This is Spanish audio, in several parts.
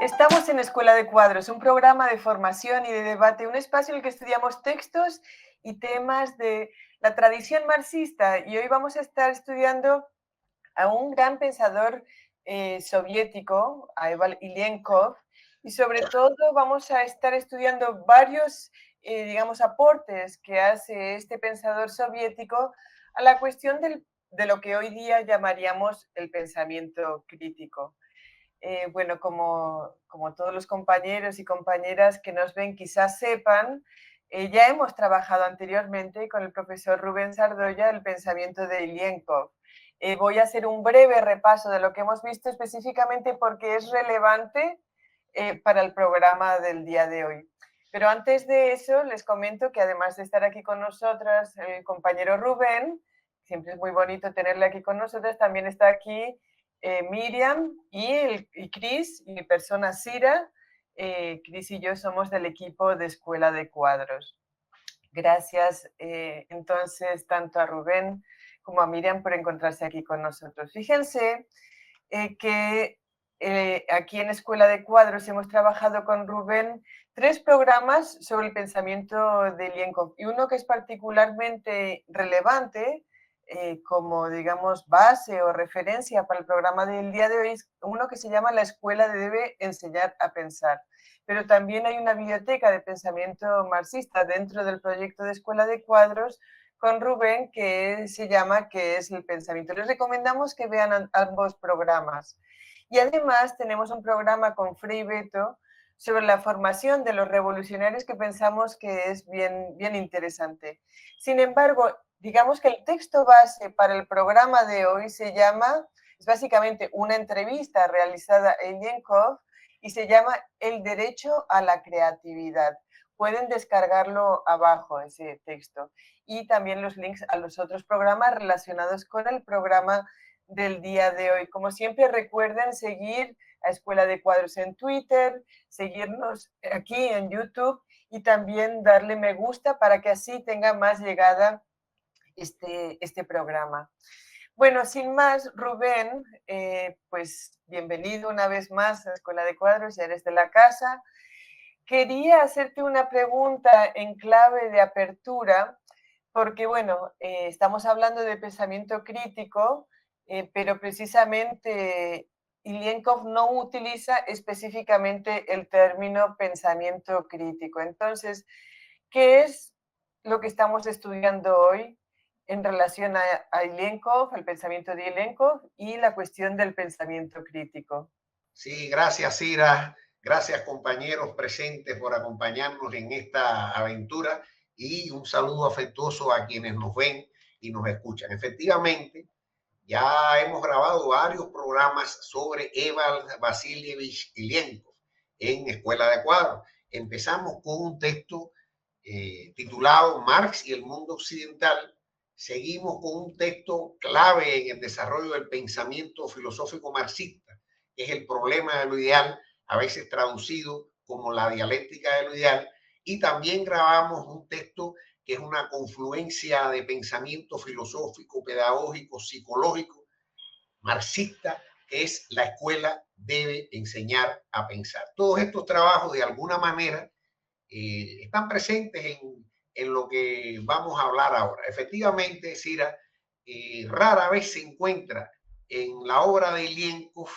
Estamos en Escuela de Cuadros, un programa de formación y de debate, un espacio en el que estudiamos textos y temas de la tradición marxista. Y hoy vamos a estar estudiando a un gran pensador soviético, a Ival Ilienkov, y sobre todo vamos a estar estudiando varios, digamos, aportes que hace este pensador soviético a la cuestión de lo que hoy día llamaríamos el pensamiento crítico. Bueno, como todos los compañeros y compañeras que nos ven quizás sepan, ya hemos trabajado anteriormente con el profesor Rubén Sardoya el pensamiento de Ilienkov. Voy a hacer un breve repaso de lo que hemos visto específicamente porque es relevante para el programa del día de hoy. Pero antes de eso, les comento que además de estar aquí con nosotras, el compañero Rubén, siempre es muy bonito tenerle aquí con nosotros, también está aquí Miriam y Cris, y mi persona Sira. Cris y yo somos del equipo de Escuela de Cuadros. Gracias entonces tanto a Rubén como a Miriam por encontrarse aquí con nosotros. Fíjense que aquí en Escuela de Cuadros hemos trabajado con Rubén 3 programas sobre el pensamiento de Ilienkov y uno que es particularmente relevante como, digamos, base o referencia para el programa del día de hoy es uno que se llama La escuela debe enseñar a pensar. Pero también hay una biblioteca de pensamiento marxista dentro del proyecto de Escuela de Cuadros con Rubén que se llama ¿Qué es el pensamiento? Les recomendamos que vean ambos programas. Y además tenemos un programa con Frei Beto sobre la formación de los revolucionarios que pensamos que es bien interesante. Sin embargo, digamos que el texto base para el programa de hoy es básicamente una entrevista realizada a Ilienkov y se llama El derecho a la creatividad. Pueden descargarlo abajo, ese texto. Y también los links a los otros programas relacionados con el programa del día de hoy. Como siempre, recuerden seguir a Escuela de Cuadros en Twitter, seguirnos aquí en YouTube y también darle me gusta para que así tenga más llegada este programa. Bueno, sin más, Rubén, pues bienvenido una vez más a Escuela de Cuadros, ya eres de la casa. Quería hacerte una pregunta en clave de apertura, porque bueno, estamos hablando de pensamiento crítico, pero precisamente Ilienkov no utiliza específicamente el término pensamiento crítico. Entonces, ¿qué es lo que estamos estudiando hoy en relación a Ilienkov, el pensamiento de Ilienkov y la cuestión del pensamiento crítico? Sí, gracias, Ira. Gracias, compañeros presentes, por acompañarnos en esta aventura y un saludo afectuoso a quienes nos ven y nos escuchan. Efectivamente, ya hemos grabado varios programas sobre Eval Vasilievich Ilienkov en Escuela de Cuadros. Empezamos con un texto titulado Marx y el mundo occidental. Seguimos con un texto clave en el desarrollo del pensamiento filosófico marxista, que es el problema de lo ideal, a veces traducido como la dialéctica de lo ideal. Y también grabamos un texto que es una confluencia de pensamiento filosófico, pedagógico, psicológico, marxista, que es La escuela debe enseñar a pensar. Todos estos trabajos, de alguna manera, están presentes en lo que vamos a hablar ahora. Efectivamente, Cira, rara vez se encuentra en la obra de Ilienkov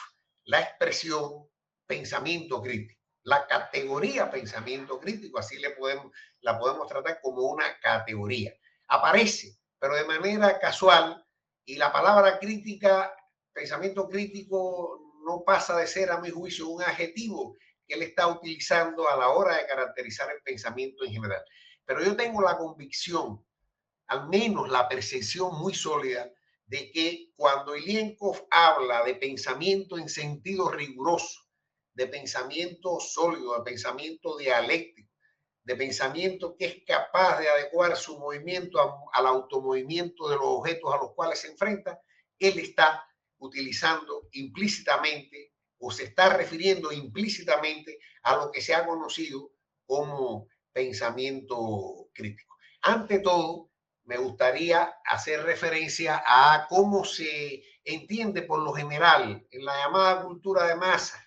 la expresión pensamiento crítico. La categoría pensamiento crítico, así la podemos tratar como una categoría. Aparece, pero de manera casual, y la palabra crítica, pensamiento crítico, no pasa de ser, a mi juicio, un adjetivo que él está utilizando a la hora de caracterizar el pensamiento en general. Pero yo tengo la convicción, al menos la percepción muy sólida, de que cuando Ilienkov habla de pensamiento en sentido riguroso, de pensamiento sólido, de pensamiento dialéctico, de pensamiento que es capaz de adecuar su movimiento al automovimiento de los objetos a los cuales se enfrenta, él está utilizando implícitamente o se está refiriendo implícitamente a lo que se ha conocido como pensamiento crítico. Ante todo, me gustaría hacer referencia a cómo se entiende por lo general en la llamada cultura de masa,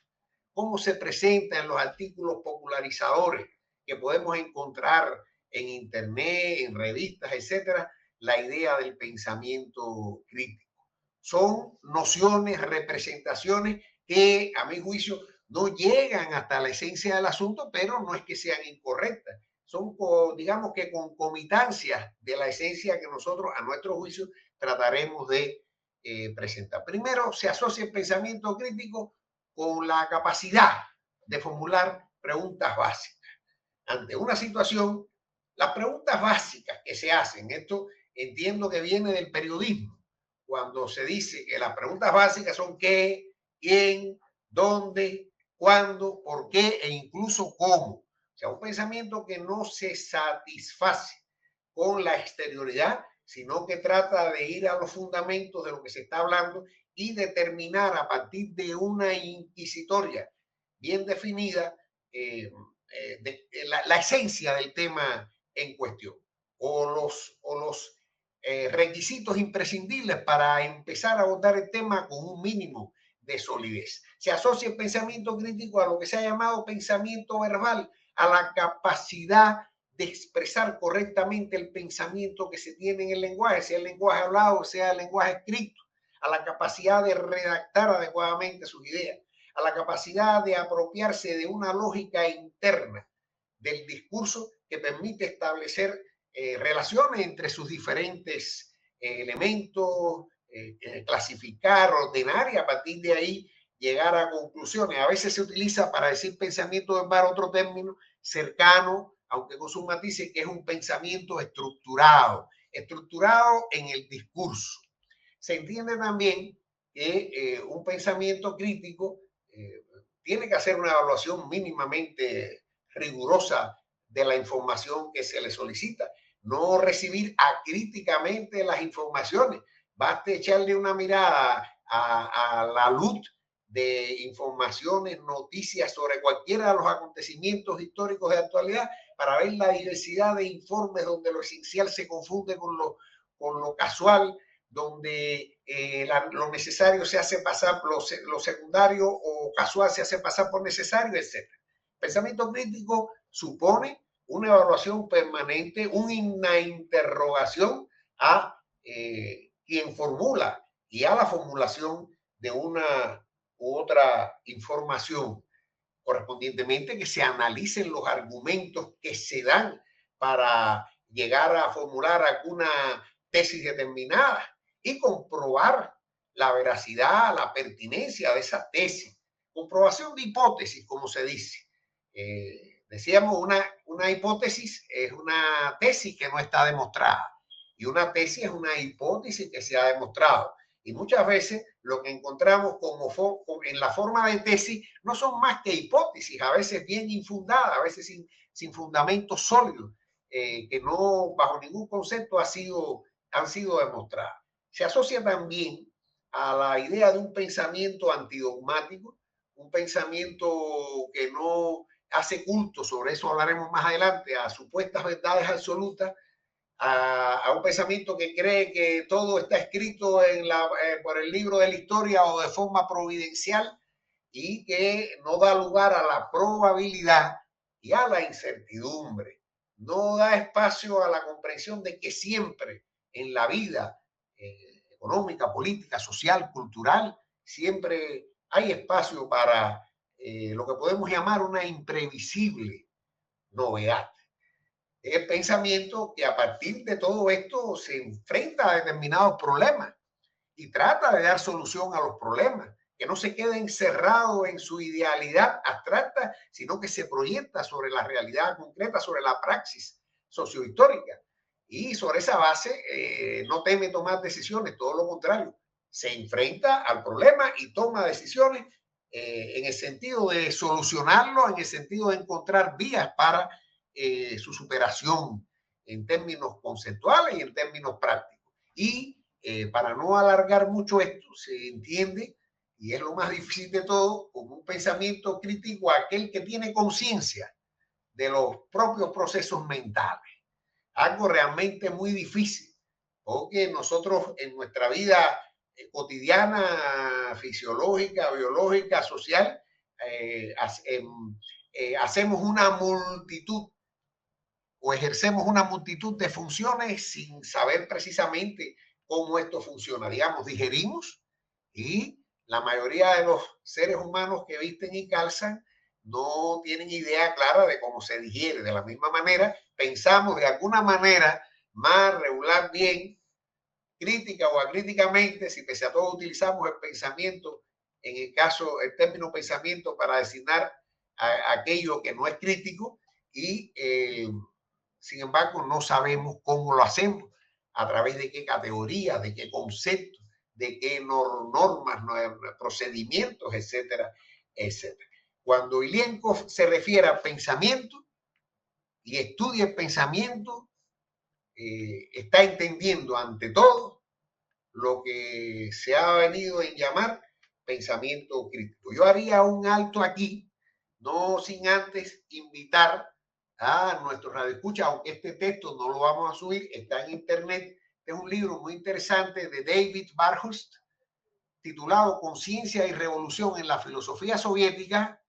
cómo se presenta en los artículos popularizadores que podemos encontrar en internet, en revistas, etcétera, la idea del pensamiento crítico. Son nociones, representaciones que, a mi juicio, no llegan hasta la esencia del asunto, pero no es que sean incorrectas. Son, digamos que, concomitancias de la esencia que nosotros, a nuestro juicio, trataremos de presentar. Primero, se asocia el pensamiento crítico con la capacidad de formular preguntas básicas. Ante una situación, las preguntas básicas que se hacen, esto entiendo que viene del periodismo, cuando se dice que las preguntas básicas son qué, quién, dónde, cuándo, por qué e incluso cómo. O sea, un pensamiento que no se satisface con la exterioridad, sino que trata de ir a los fundamentos de lo que se está hablando y determinar a partir de una inquisitoria bien definida la esencia del tema en cuestión o los requisitos imprescindibles para empezar a abordar el tema con un mínimo de solidez. Se asocia el pensamiento crítico a lo que se ha llamado pensamiento verbal, a la capacidad de expresar correctamente el pensamiento que se tiene en el lenguaje, sea el lenguaje hablado, sea el lenguaje escrito, a la capacidad de redactar adecuadamente sus ideas, a la capacidad de apropiarse de una lógica interna del discurso que permite establecer relaciones entre sus diferentes elementos, clasificar, ordenar y a partir de ahí llegar a conclusiones. A veces se utiliza para decir pensamiento verbal otro término cercano, aunque con sus matices, que es un pensamiento estructurado, estructurado en el discurso. Se entiende también que un pensamiento crítico tiene que hacer una evaluación mínimamente rigurosa de la información que se le solicita, no recibir acríticamente las informaciones. Basta echarle una mirada a la luz de informaciones, noticias sobre cualquiera de los acontecimientos históricos de actualidad para ver la diversidad de informes donde lo esencial se confunde con lo casual, donde lo necesario se hace pasar, lo secundario o casual se hace pasar por necesario, etc. Pensamiento crítico supone una evaluación permanente, una interrogación a quien formula y a la formulación de una u otra información. Correspondientemente que se analicen los argumentos que se dan para llegar a formular alguna tesis determinada y comprobar la veracidad, la pertinencia de esa tesis. Comprobación de hipótesis, como se dice. Decíamos, una hipótesis es una tesis que no está demostrada y una tesis es una hipótesis que se ha demostrado. Y muchas veces lo que encontramos en la forma de tesis no son más que hipótesis, a veces bien infundadas, a veces sin fundamentos sólidos, que no bajo ningún concepto han sido demostradas. Se asocia también a la idea de un pensamiento antidogmático, un pensamiento que no hace culto, sobre eso hablaremos más adelante, a supuestas verdades absolutas, a un pensamiento que cree que todo está escrito por el libro de la historia o de forma providencial y que no da lugar a la probabilidad y a la incertidumbre. No da espacio a la comprensión de que siempre en la vida económica, política, social, cultural, siempre hay espacio para lo que podemos llamar una imprevisible novedad. El pensamiento que a partir de todo esto se enfrenta a determinados problemas y trata de dar solución a los problemas, que no se quede encerrado en su idealidad abstracta, sino que se proyecta sobre la realidad concreta, sobre la praxis sociohistórica. Y sobre esa base no teme tomar decisiones, todo lo contrario, se enfrenta al problema y toma decisiones en el sentido de solucionarlo, en el sentido de encontrar vías para su superación en términos conceptuales y en términos prácticos. Y para no alargar mucho esto, se entiende, y es lo más difícil de todo, como un pensamiento crítico a aquel que tiene conciencia de los propios procesos mentales. Algo realmente muy difícil, porque nosotros en nuestra vida cotidiana, fisiológica, biológica, social, hacemos una multitud o ejercemos una multitud de funciones sin saber precisamente cómo esto funciona. Digamos, digerimos y la mayoría de los seres humanos que visten y calzan no tienen idea clara de cómo se digiere. De la misma manera, pensamos de alguna manera más regular, bien, crítica o acríticamente, si pese a todo utilizamos el pensamiento, en el caso, el término pensamiento para designar aquello que no es crítico y sin embargo no sabemos cómo lo hacemos, a través de qué categorías, de qué conceptos, de qué normas, procedimientos, etcétera, etcétera. Cuando Ilienkov se refiere al pensamiento y estudia el pensamiento, está entendiendo ante todo lo que se ha venido en llamar pensamiento crítico. Yo haría un alto aquí, no sin antes invitar a nuestros radioescuchas, aunque este texto no lo vamos a subir, está en internet. Es un libro muy interesante de David Barhust, titulado Conciencia y Revolución en la Filosofía Soviética,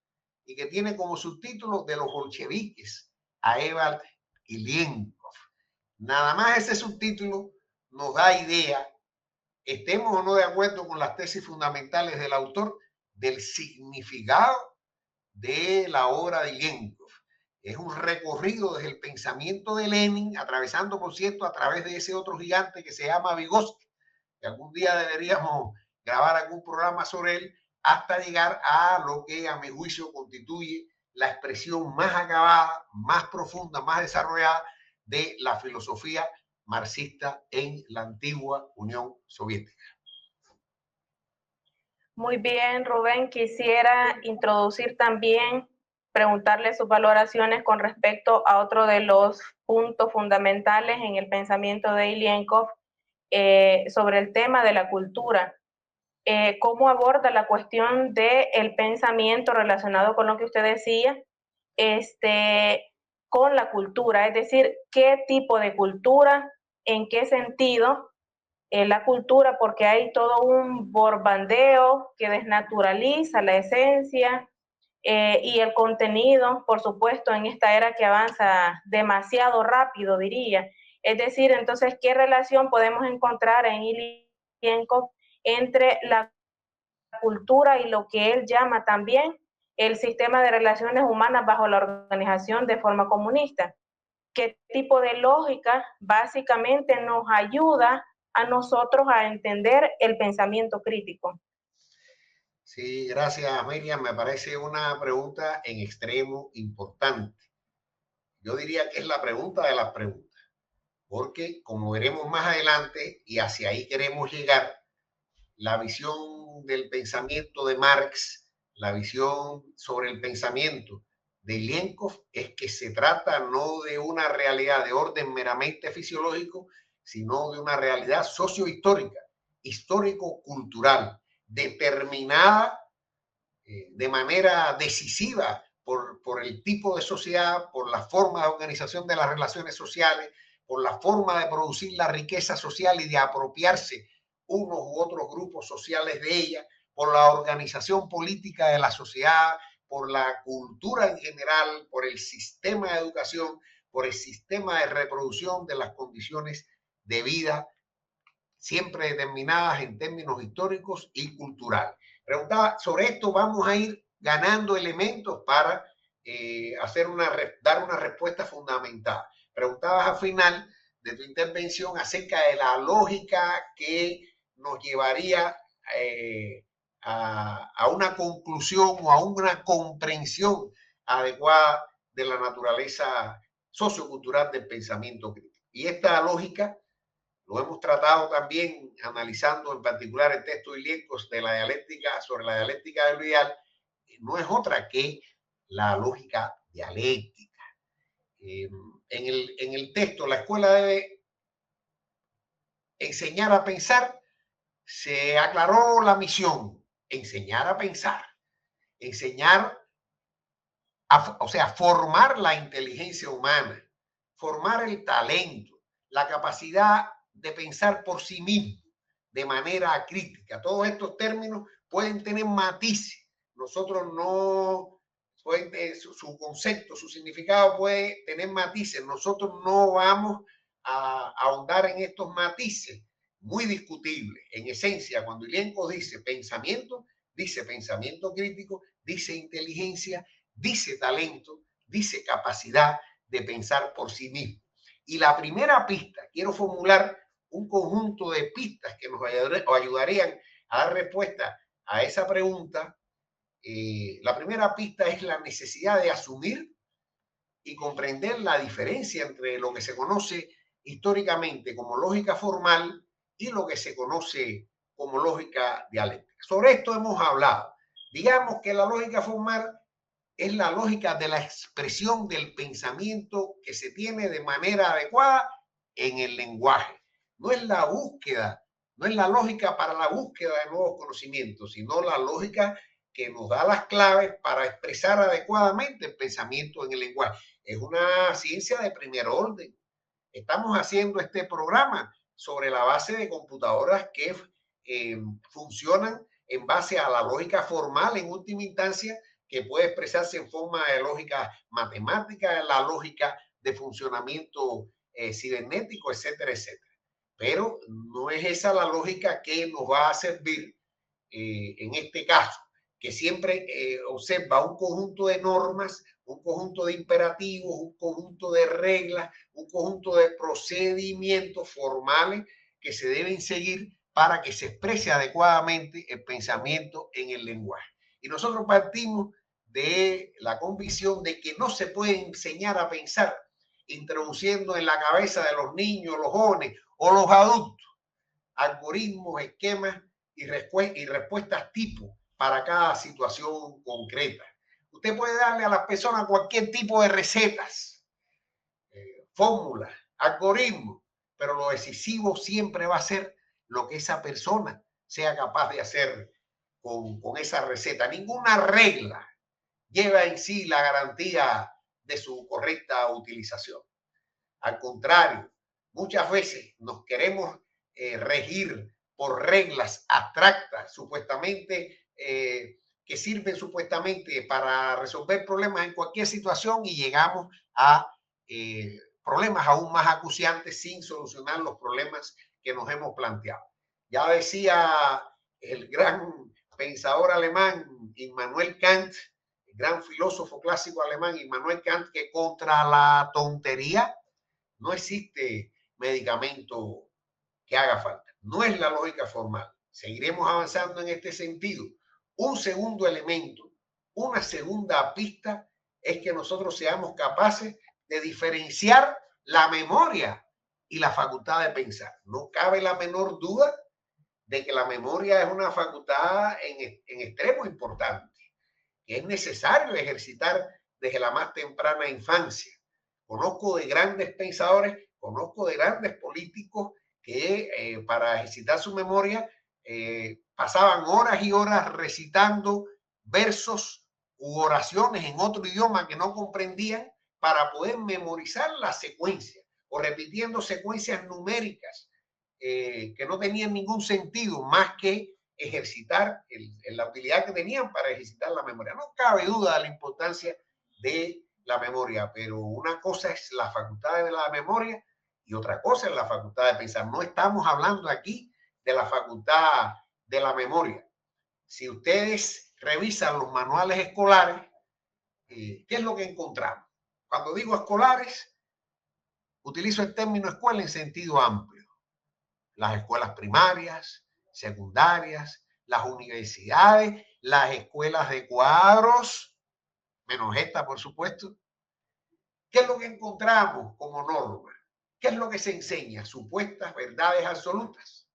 y que tiene como subtítulo De los bolcheviques a Evald Ilienkov. Nada más ese subtítulo nos da idea, estemos o no de acuerdo con las tesis fundamentales del autor, del significado de la obra de Ilienkov. Es un recorrido desde el pensamiento de Lenin, atravesando, por cierto, a través de ese otro gigante que se llama Vygotsky, que algún día deberíamos grabar algún programa sobre él, hasta llegar a lo que a mi juicio constituye la expresión más acabada, más profunda, más desarrollada de la filosofía marxista en la antigua Unión Soviética. Muy bien, Rubén. Quisiera introducir también, preguntarle sus valoraciones con respecto a otro de los puntos fundamentales en el pensamiento de Ilienkov sobre el tema de la cultura. ¿Cómo aborda la cuestión del pensamiento relacionado con lo que usted decía, con la cultura? Es decir, ¿qué tipo de cultura? ¿En qué sentido? La cultura, porque hay todo un borbandeo que desnaturaliza la esencia y el contenido, por supuesto, en esta era que avanza demasiado rápido, diría. Es decir, entonces, ¿qué relación podemos encontrar en Ilienkov entre la cultura y lo que él llama también el sistema de relaciones humanas bajo la organización de forma comunista? ¿Qué tipo de lógica básicamente nos ayuda a nosotros a entender el pensamiento crítico? Sí, gracias, Miriam. Me parece una pregunta en extremo importante. Yo diría que es la pregunta de las preguntas, porque como veremos más adelante, y hacia ahí queremos llegar, la visión del pensamiento de Marx, la visión sobre el pensamiento de Ilienkov es que se trata no de una realidad de orden meramente fisiológico, sino de una realidad sociohistórica, histórico-cultural, determinada de manera decisiva por el tipo de sociedad, por la forma de organización de las relaciones sociales, por la forma de producir la riqueza social y de apropiarse unos u otros grupos sociales de ella, por la organización política de la sociedad, por la cultura en general, por el sistema de educación, por el sistema de reproducción de las condiciones de vida, siempre determinadas en términos históricos y culturales. Preguntaba, sobre esto vamos a ir ganando elementos para dar una respuesta fundamental. Preguntabas al final de tu intervención acerca de la lógica que nos llevaría a una conclusión o a una comprensión adecuada de la naturaleza sociocultural del pensamiento crítico. Y esta lógica lo hemos tratado también analizando en particular el texto de Ilienkov de la dialéctica, sobre la dialéctica del ideal, no es otra que la lógica dialéctica. En el texto, la escuela debe enseñar a pensar, se aclaró la misión, enseñar a pensar, enseñar, o sea, formar la inteligencia humana, formar el talento, la capacidad de pensar por sí mismo de manera crítica. Todos estos términos pueden tener matices, nosotros no, su concepto, su significado puede tener matices. Nosotros no vamos a ahondar en estos matices muy discutibles. En esencia, cuando Ilienko dice pensamiento crítico, dice inteligencia, dice talento, dice capacidad de pensar por sí mismo. Y la primera pista, quiero formular un conjunto de pistas que nos ayudarían a dar respuesta a esa pregunta. La primera pista es la necesidad de asumir y comprender la diferencia entre lo que se conoce históricamente como lógica formal y lo que se conoce como lógica dialéctica. Sobre esto hemos hablado. Digamos que la lógica formal es la lógica de la expresión del pensamiento que se tiene de manera adecuada en el lenguaje. No es la búsqueda, no es la lógica para la búsqueda de nuevos conocimientos, sino la lógica que nos da las claves para expresar adecuadamente el pensamiento en el lenguaje. Es una ciencia de primer orden. Estamos haciendo este programa sobre la base de computadoras que funcionan en base a la lógica formal en última instancia, que puede expresarse en forma de lógica matemática, la lógica de funcionamiento cibernético, etcétera, etcétera. Pero no es esa la lógica que nos va a servir en este caso, que siempre observa un conjunto de normas, un conjunto de imperativos, un conjunto de reglas, un conjunto de procedimientos formales que se deben seguir para que se exprese adecuadamente el pensamiento en el lenguaje. Y nosotros partimos de la convicción de que no se puede enseñar a pensar introduciendo en la cabeza de los niños, los jóvenes o los adultos algoritmos, esquemas y respuestas tipo para cada situación concreta. Usted puede darle a las personas cualquier tipo de recetas, fórmulas, algoritmos, pero lo decisivo siempre va a ser lo que esa persona sea capaz de hacer con esa receta. Ninguna regla lleva en sí la garantía de su correcta utilización. Al contrario, muchas veces nos queremos regir por reglas abstractas, supuestamente, que sirven supuestamente para resolver problemas en cualquier situación y llegamos a problemas aún más acuciantes sin solucionar los problemas que nos hemos planteado. Ya decía el gran pensador alemán Immanuel Kant, el gran filósofo clásico alemán Immanuel Kant, que contra la tontería no existe medicamento que haga falta. No es la lógica formal. Seguiremos avanzando en este sentido. Un segundo elemento, una segunda pista, es que nosotros seamos capaces de diferenciar la memoria y la facultad de pensar. No cabe la menor duda de que la memoria es una facultad en extremo importante, que es necesario ejercitar desde la más temprana infancia. Conozco de grandes pensadores, conozco de grandes políticos que para ejercitar su memoria pasaban horas y horas recitando versos u oraciones en otro idioma que no comprendían para poder memorizar la secuencia o repitiendo secuencias numéricas que no tenían ningún sentido más que ejercitar la utilidad que tenían para ejercitar la memoria. No cabe duda de la importancia de la memoria, pero una cosa es la facultad de la memoria y otra cosa es la facultad de pensar. No estamos hablando aquí de la facultad de la memoria. Si ustedes revisan los manuales escolares, ¿qué es lo que encontramos? Cuando digo escolares, utilizo el término escuela en sentido amplio. Las escuelas primarias, secundarias, las universidades, las escuelas de cuadros, menos esta, por supuesto. ¿Qué es lo que encontramos como norma? ¿Qué es lo que se enseña? Supuestas verdades absolutas.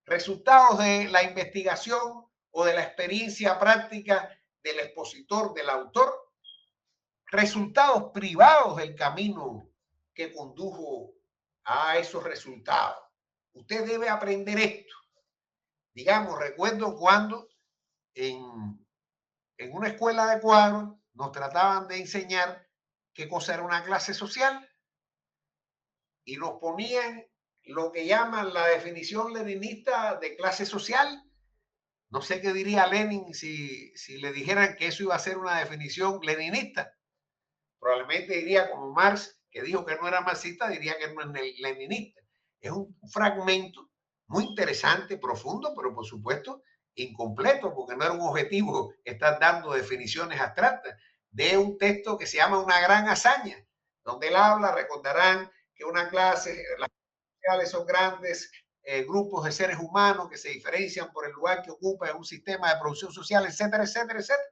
Resultados de la investigación o de la experiencia práctica del expositor, del autor. Resultados privados del camino que condujo a esos resultados. Usted debe aprender esto. Digamos, recuerdo cuando en una escuela de cuadros nos trataban de enseñar qué cosa era una clase social y nos ponían lo que llaman la definición leninista de clase social. No sé qué diría Lenin si le dijeran que eso iba a ser una definición leninista. Probablemente diría como Marx, que dijo que no era marxista, diría que no es leninista. Es un fragmento muy interesante, profundo, pero por supuesto incompleto, porque no era un objetivo estar dando definiciones abstractas de un texto que se llama Una gran hazaña, donde él habla, recordarán que una clase, las sociales son grandes grupos de seres humanos que se diferencian por el lugar que ocupan en un sistema de producción social, etcétera, etcétera, etcétera.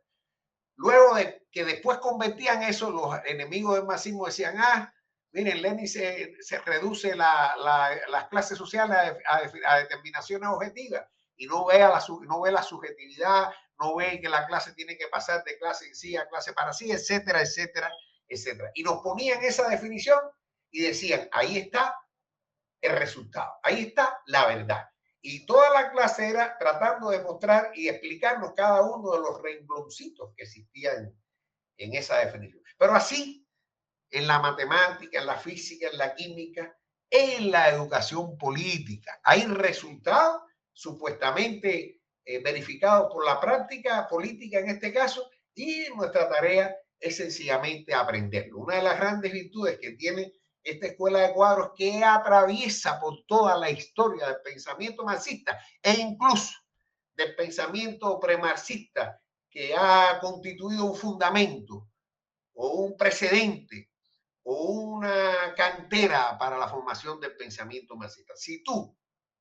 Luego de que después convertían eso, los enemigos del marxismo decían, miren, Lenin se reduce las clases sociales a determinaciones objetivas y no ve la subjetividad, no ve que la clase tiene que pasar de clase en sí a clase para sí, etcétera, etcétera, etcétera. Y nos ponían esa definición y decían, ahí está el resultado, ahí está la verdad. Y toda la clase era tratando de mostrar y explicarnos cada uno de los rengloncitos que existían en esa definición. Pero así, en la matemática, en la física, en la química, en la educación política, hay resultados supuestamente verificados por la práctica política en este caso, y nuestra tarea es sencillamente aprenderlo. Una de las grandes virtudes que tiene esta escuela de cuadros, que atraviesa por toda la historia del pensamiento marxista e incluso del pensamiento premarxista, que ha constituido un fundamento o un precedente o una cantera para la formación del pensamiento marxista. Si tú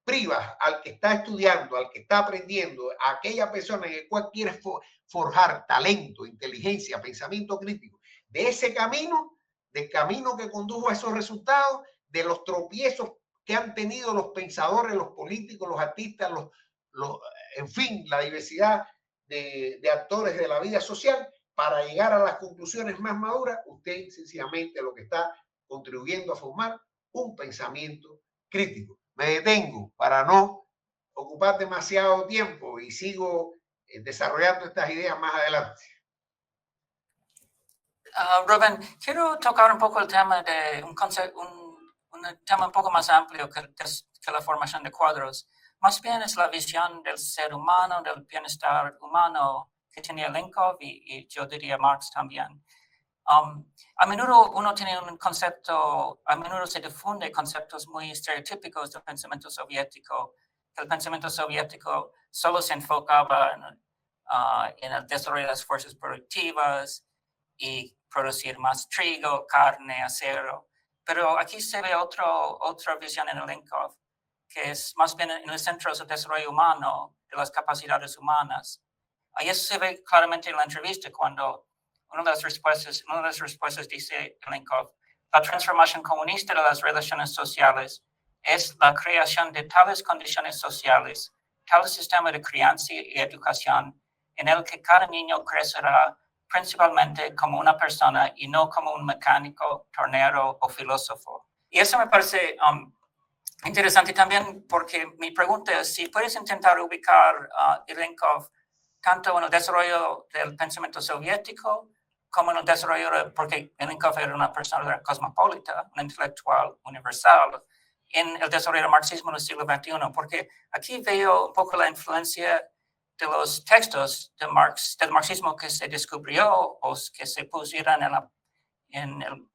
privas al que está estudiando, al que está aprendiendo, a aquella persona en la cual quieres forjar talento, inteligencia, pensamiento crítico, de ese camino, del camino que condujo a esos resultados, de los tropiezos que han tenido los pensadores, los políticos, los artistas, en fin, la diversidad de actores de la vida social, para llegar a las conclusiones más maduras, usted sencillamente lo que está contribuyendo a formar un pensamiento crítico. Me detengo para no ocupar demasiado tiempo y sigo desarrollando estas ideas más adelante. Rubén, quiero tocar un poco el tema de un tema un poco más amplio que la formación de cuadros. Más bien es la visión del ser humano, del bienestar humano que tenía Lenkov y yo diría Marx también. A menudo uno tiene un concepto, a menudo se difunde conceptos muy estereotípicos del pensamiento soviético, que el pensamiento soviético solo se enfocaba en el desarrollo de las fuerzas productivas y producir más trigo, carne, acero. Pero aquí se ve otra visión en el Lenkov, que es más bien en el centro del desarrollo humano, de las capacidades humanas. Ahí eso se ve claramente en la entrevista cuando una de las respuestas dice Lenkov, la transformación comunista de las relaciones sociales es la creación de tales condiciones sociales, tal sistema de crianza y educación en el que cada niño crecerá principalmente como una persona y no como un mecánico, tornero o filósofo. Y eso me parece interesante también porque mi pregunta es si puedes intentar ubicar Lenkov tanto en el desarrollo del pensamiento soviético como en el desarrollo, porque Lenkov era una persona cosmopolita, un intelectual universal, en el desarrollo del marxismo en el siglo XXI, porque aquí veo un poco la influencia de los textos de Marx, del marxismo que se descubrió o que se pusieron en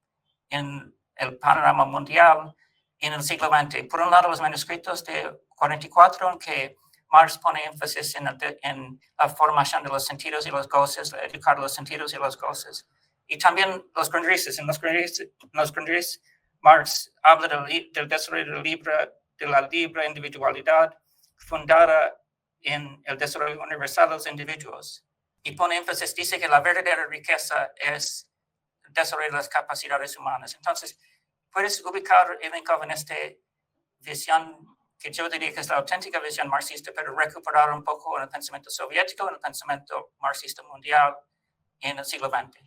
el panorama mundial en el siglo XX. Por un lado, los manuscritos de 44, en que Marx pone énfasis en la formación de los sentidos y los goces, educar los sentidos y los goces. Y también los Grundrisse. En los Grundrisse, Marx habla del desarrollo de la libre individualidad fundada en el desarrollo universal de los individuos. Y pone énfasis, dice que la verdadera riqueza es el desarrollo de las capacidades humanas. Entonces, puedes ubicar Lenkov en esta visión que yo diría que es la auténtica visión marxista, pero recuperar un poco en el pensamiento soviético, en el pensamiento marxista mundial en el siglo XX.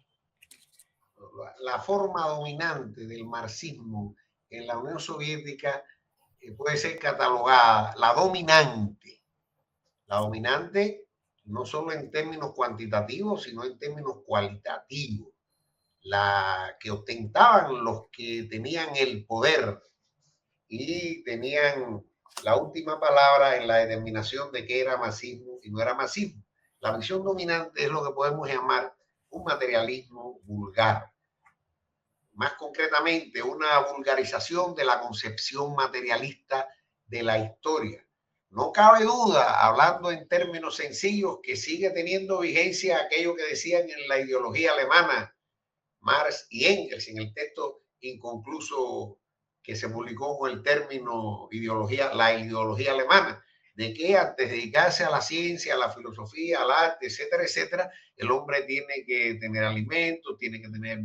La forma dominante del marxismo en la Unión Soviética puede ser catalogada la dominante no solo en términos cuantitativos, sino en términos cualitativos, la que ostentaban los que tenían el poder y tenían la última palabra en la determinación de qué era marxismo y no era marxismo. La visión dominante es lo que podemos llamar un materialismo vulgar. Más concretamente, una vulgarización de la concepción materialista de la historia. No cabe duda, hablando en términos sencillos, que sigue teniendo vigencia aquello que decían en la ideología alemana Marx y Engels, en el texto inconcluso que se publicó con el término ideología, la ideología alemana, de que antes de dedicarse a la ciencia, a la filosofía, al arte, etcétera, etcétera, el hombre tiene que tener alimentos, tiene que tener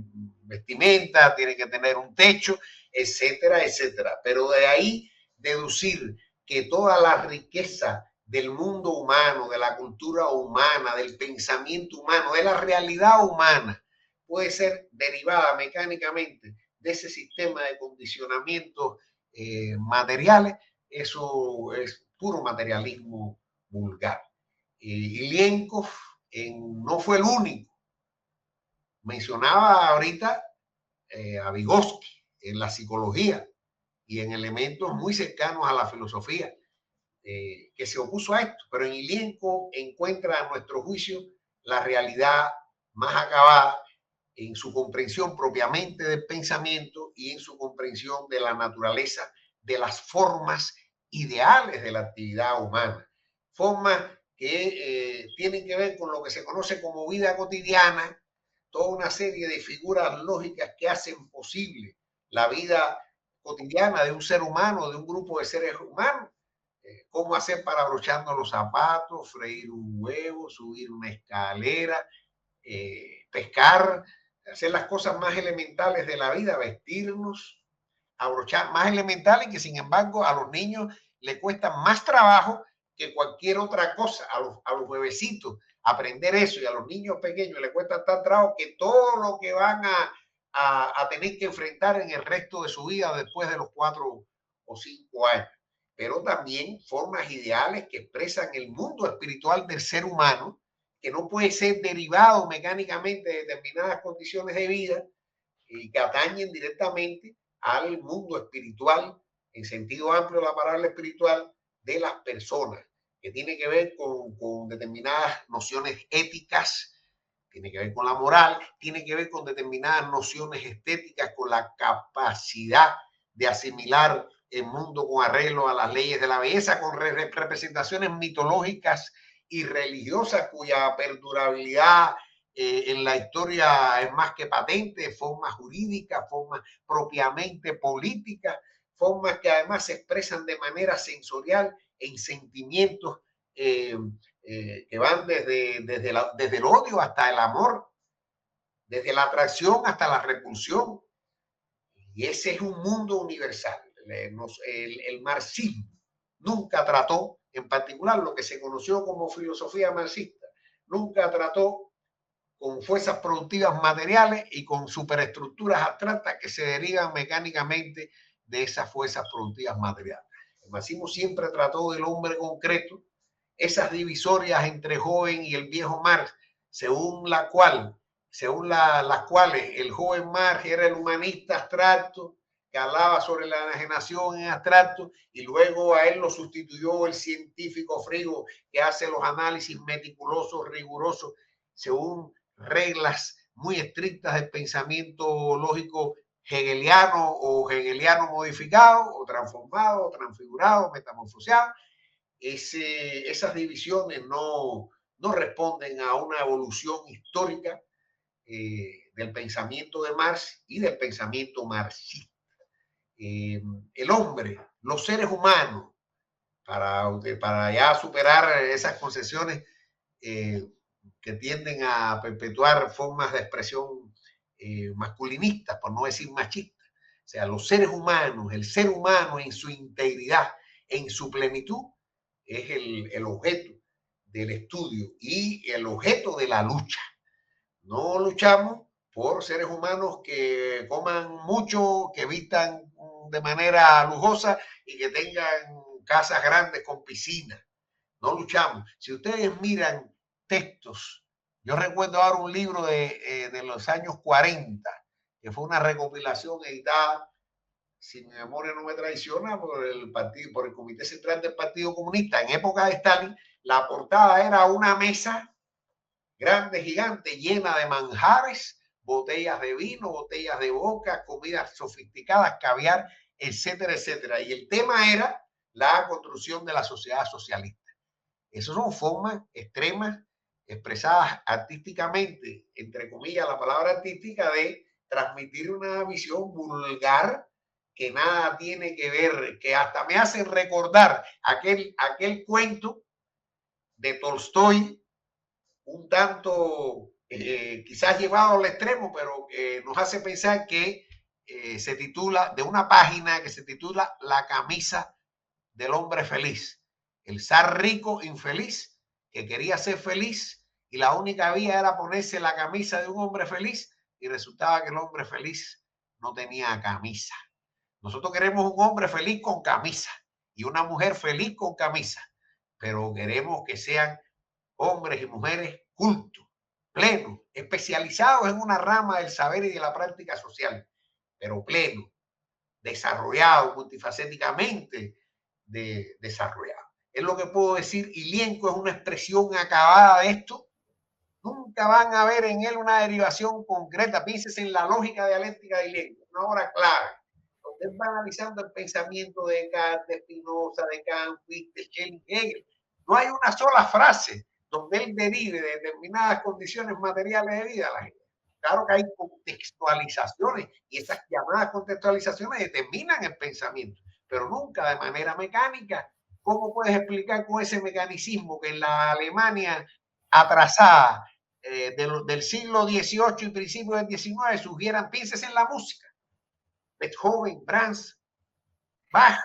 vestimenta, tiene que tener un techo, etcétera, etcétera. Pero de ahí deducir que toda la riqueza del mundo humano, de la cultura humana, del pensamiento humano, de la realidad humana, puede ser derivada mecánicamente de ese sistema de condicionamientos materiales, eso es puro materialismo vulgar. Ilienkov no fue el único. Mencionaba ahorita a Vygotsky en la psicología y en elementos muy cercanos a la filosofía, que se opuso a esto, pero en Ilienkov encuentra a nuestro juicio la realidad más acabada en su comprensión propiamente del pensamiento y en su comprensión de la naturaleza de las formas ideales de la actividad humana. Formas que tienen que ver con lo que se conoce como vida cotidiana, toda una serie de figuras lógicas que hacen posible la vida cotidiana de un ser humano, de un grupo de seres humanos. Cómo hacer para abrocharnos los zapatos, freír un huevo, subir una escalera, pescar, hacer las cosas más elementales de la vida, vestirnos, abrochar, más elementales que sin embargo a los niños les cuesta más trabajo que cualquier otra cosa, a los bebecitos aprender eso, y a los niños pequeños les cuesta tan trabajo que todo lo que van a tener que enfrentar en el resto de su vida después de los 4 o 5 años. Pero también formas ideales que expresan el mundo espiritual del ser humano, que no puede ser derivado mecánicamente de determinadas condiciones de vida y que atañen directamente al mundo espiritual, en sentido amplio de la palabra espiritual, de las personas, que tiene que ver con determinadas nociones éticas, tiene que ver con la moral, tiene que ver con determinadas nociones estéticas, con la capacidad de asimilar el mundo con arreglo a las leyes de la belleza, con representaciones mitológicas y religiosas cuya perdurabilidad en la historia es más que patente, formas jurídicas, formas propiamente políticas, formas que además se expresan de manera sensorial en sentimientos que van desde el odio hasta el amor, desde la atracción hasta la repulsión. Y ese es un mundo universal. El marxismo nunca trató, en particular lo que se conoció como filosofía marxista, nunca trató con fuerzas productivas materiales y con superestructuras abstractas que se derivan mecánicamente de esas fuerzas productivas materiales. El marxismo siempre trató del hombre concreto, esas divisorias entre joven y el viejo Marx, según las cuales el joven Marx era el humanista abstracto que hablaba sobre la enajenación en abstracto, y luego a él lo sustituyó el científico frío que hace los análisis meticulosos, rigurosos, según reglas muy estrictas del pensamiento lógico hegeliano o hegeliano modificado o transformado, o transfigurado, metamorfoseado. Esas divisiones no responden a una evolución histórica del pensamiento de Marx y del pensamiento marxista. El hombre, los seres humanos, para ya superar esas concesiones que tienden a perpetuar formas de expresión masculinistas, por no decir machistas. O sea, los seres humanos, el ser humano en su integridad, en su plenitud, es el objeto del estudio y el objeto de la lucha. No luchamos por seres humanos que coman mucho, que vistan de manera lujosa y que tengan casas grandes con piscina. No luchamos. Si ustedes miran textos, yo recuerdo ahora un libro de los años 40, que fue una recopilación editada si mi memoria no me traiciona, por el Comité Central del Partido Comunista, en época de Stalin, la portada era una mesa grande, gigante, llena de manjares, botellas de vino, botellas de vodka, comidas sofisticadas, caviar, etcétera, etcétera. Y el tema era la construcción de la sociedad socialista. Esas son formas extremas expresadas artísticamente, entre comillas, la palabra artística, de transmitir una visión vulgar que nada tiene que ver, que hasta me hacen recordar aquel cuento de Tolstoy, un tanto quizás llevado al extremo, pero que nos hace pensar que se titula, de una página que se titula La camisa del hombre feliz. El zar rico infeliz que quería ser feliz y la única vía era ponerse la camisa de un hombre feliz, y resultaba que el hombre feliz no tenía camisa. Nosotros queremos un hombre feliz con camisa y una mujer feliz con camisa, pero queremos que sean hombres y mujeres cultos, plenos, especializados en una rama del saber y de la práctica social, pero plenos, desarrollados multifacéticamente, desarrollado. Es lo que puedo decir. Ilienko es una expresión acabada de esto. Nunca van a ver en él una derivación concreta. Pienses en la lógica dialéctica de Ilienko, una obra clave, donde él va analizando el pensamiento de Descartes, de Spinoza, de Kant, Fichte, Schelling, Hegel. No hay una sola frase donde él derive de determinadas condiciones materiales de vida a la gente. Claro que hay contextualizaciones y esas llamadas contextualizaciones determinan el pensamiento, pero nunca de manera mecánica. ¿Cómo puedes explicar con ese mecanicismo que en la Alemania atrasada del siglo XVIII y principios del XIX surgieran, pienses en la música, Beethoven, Brahms, Bach,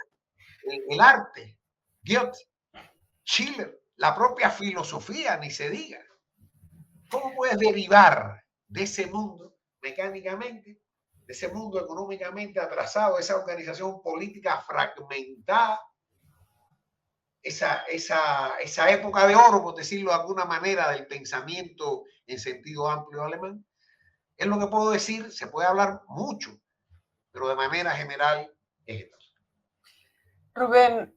el arte, Goethe, Schiller, la propia filosofía, ni se diga? ¿Cómo puedes derivar de ese mundo mecánicamente, de ese mundo económicamente atrasado, de esa organización política fragmentada, esa época de oro, por decirlo de alguna manera, del pensamiento en sentido amplio alemán? Es lo que puedo decir. Se puede hablar mucho, pero de manera general es esto. Rubén,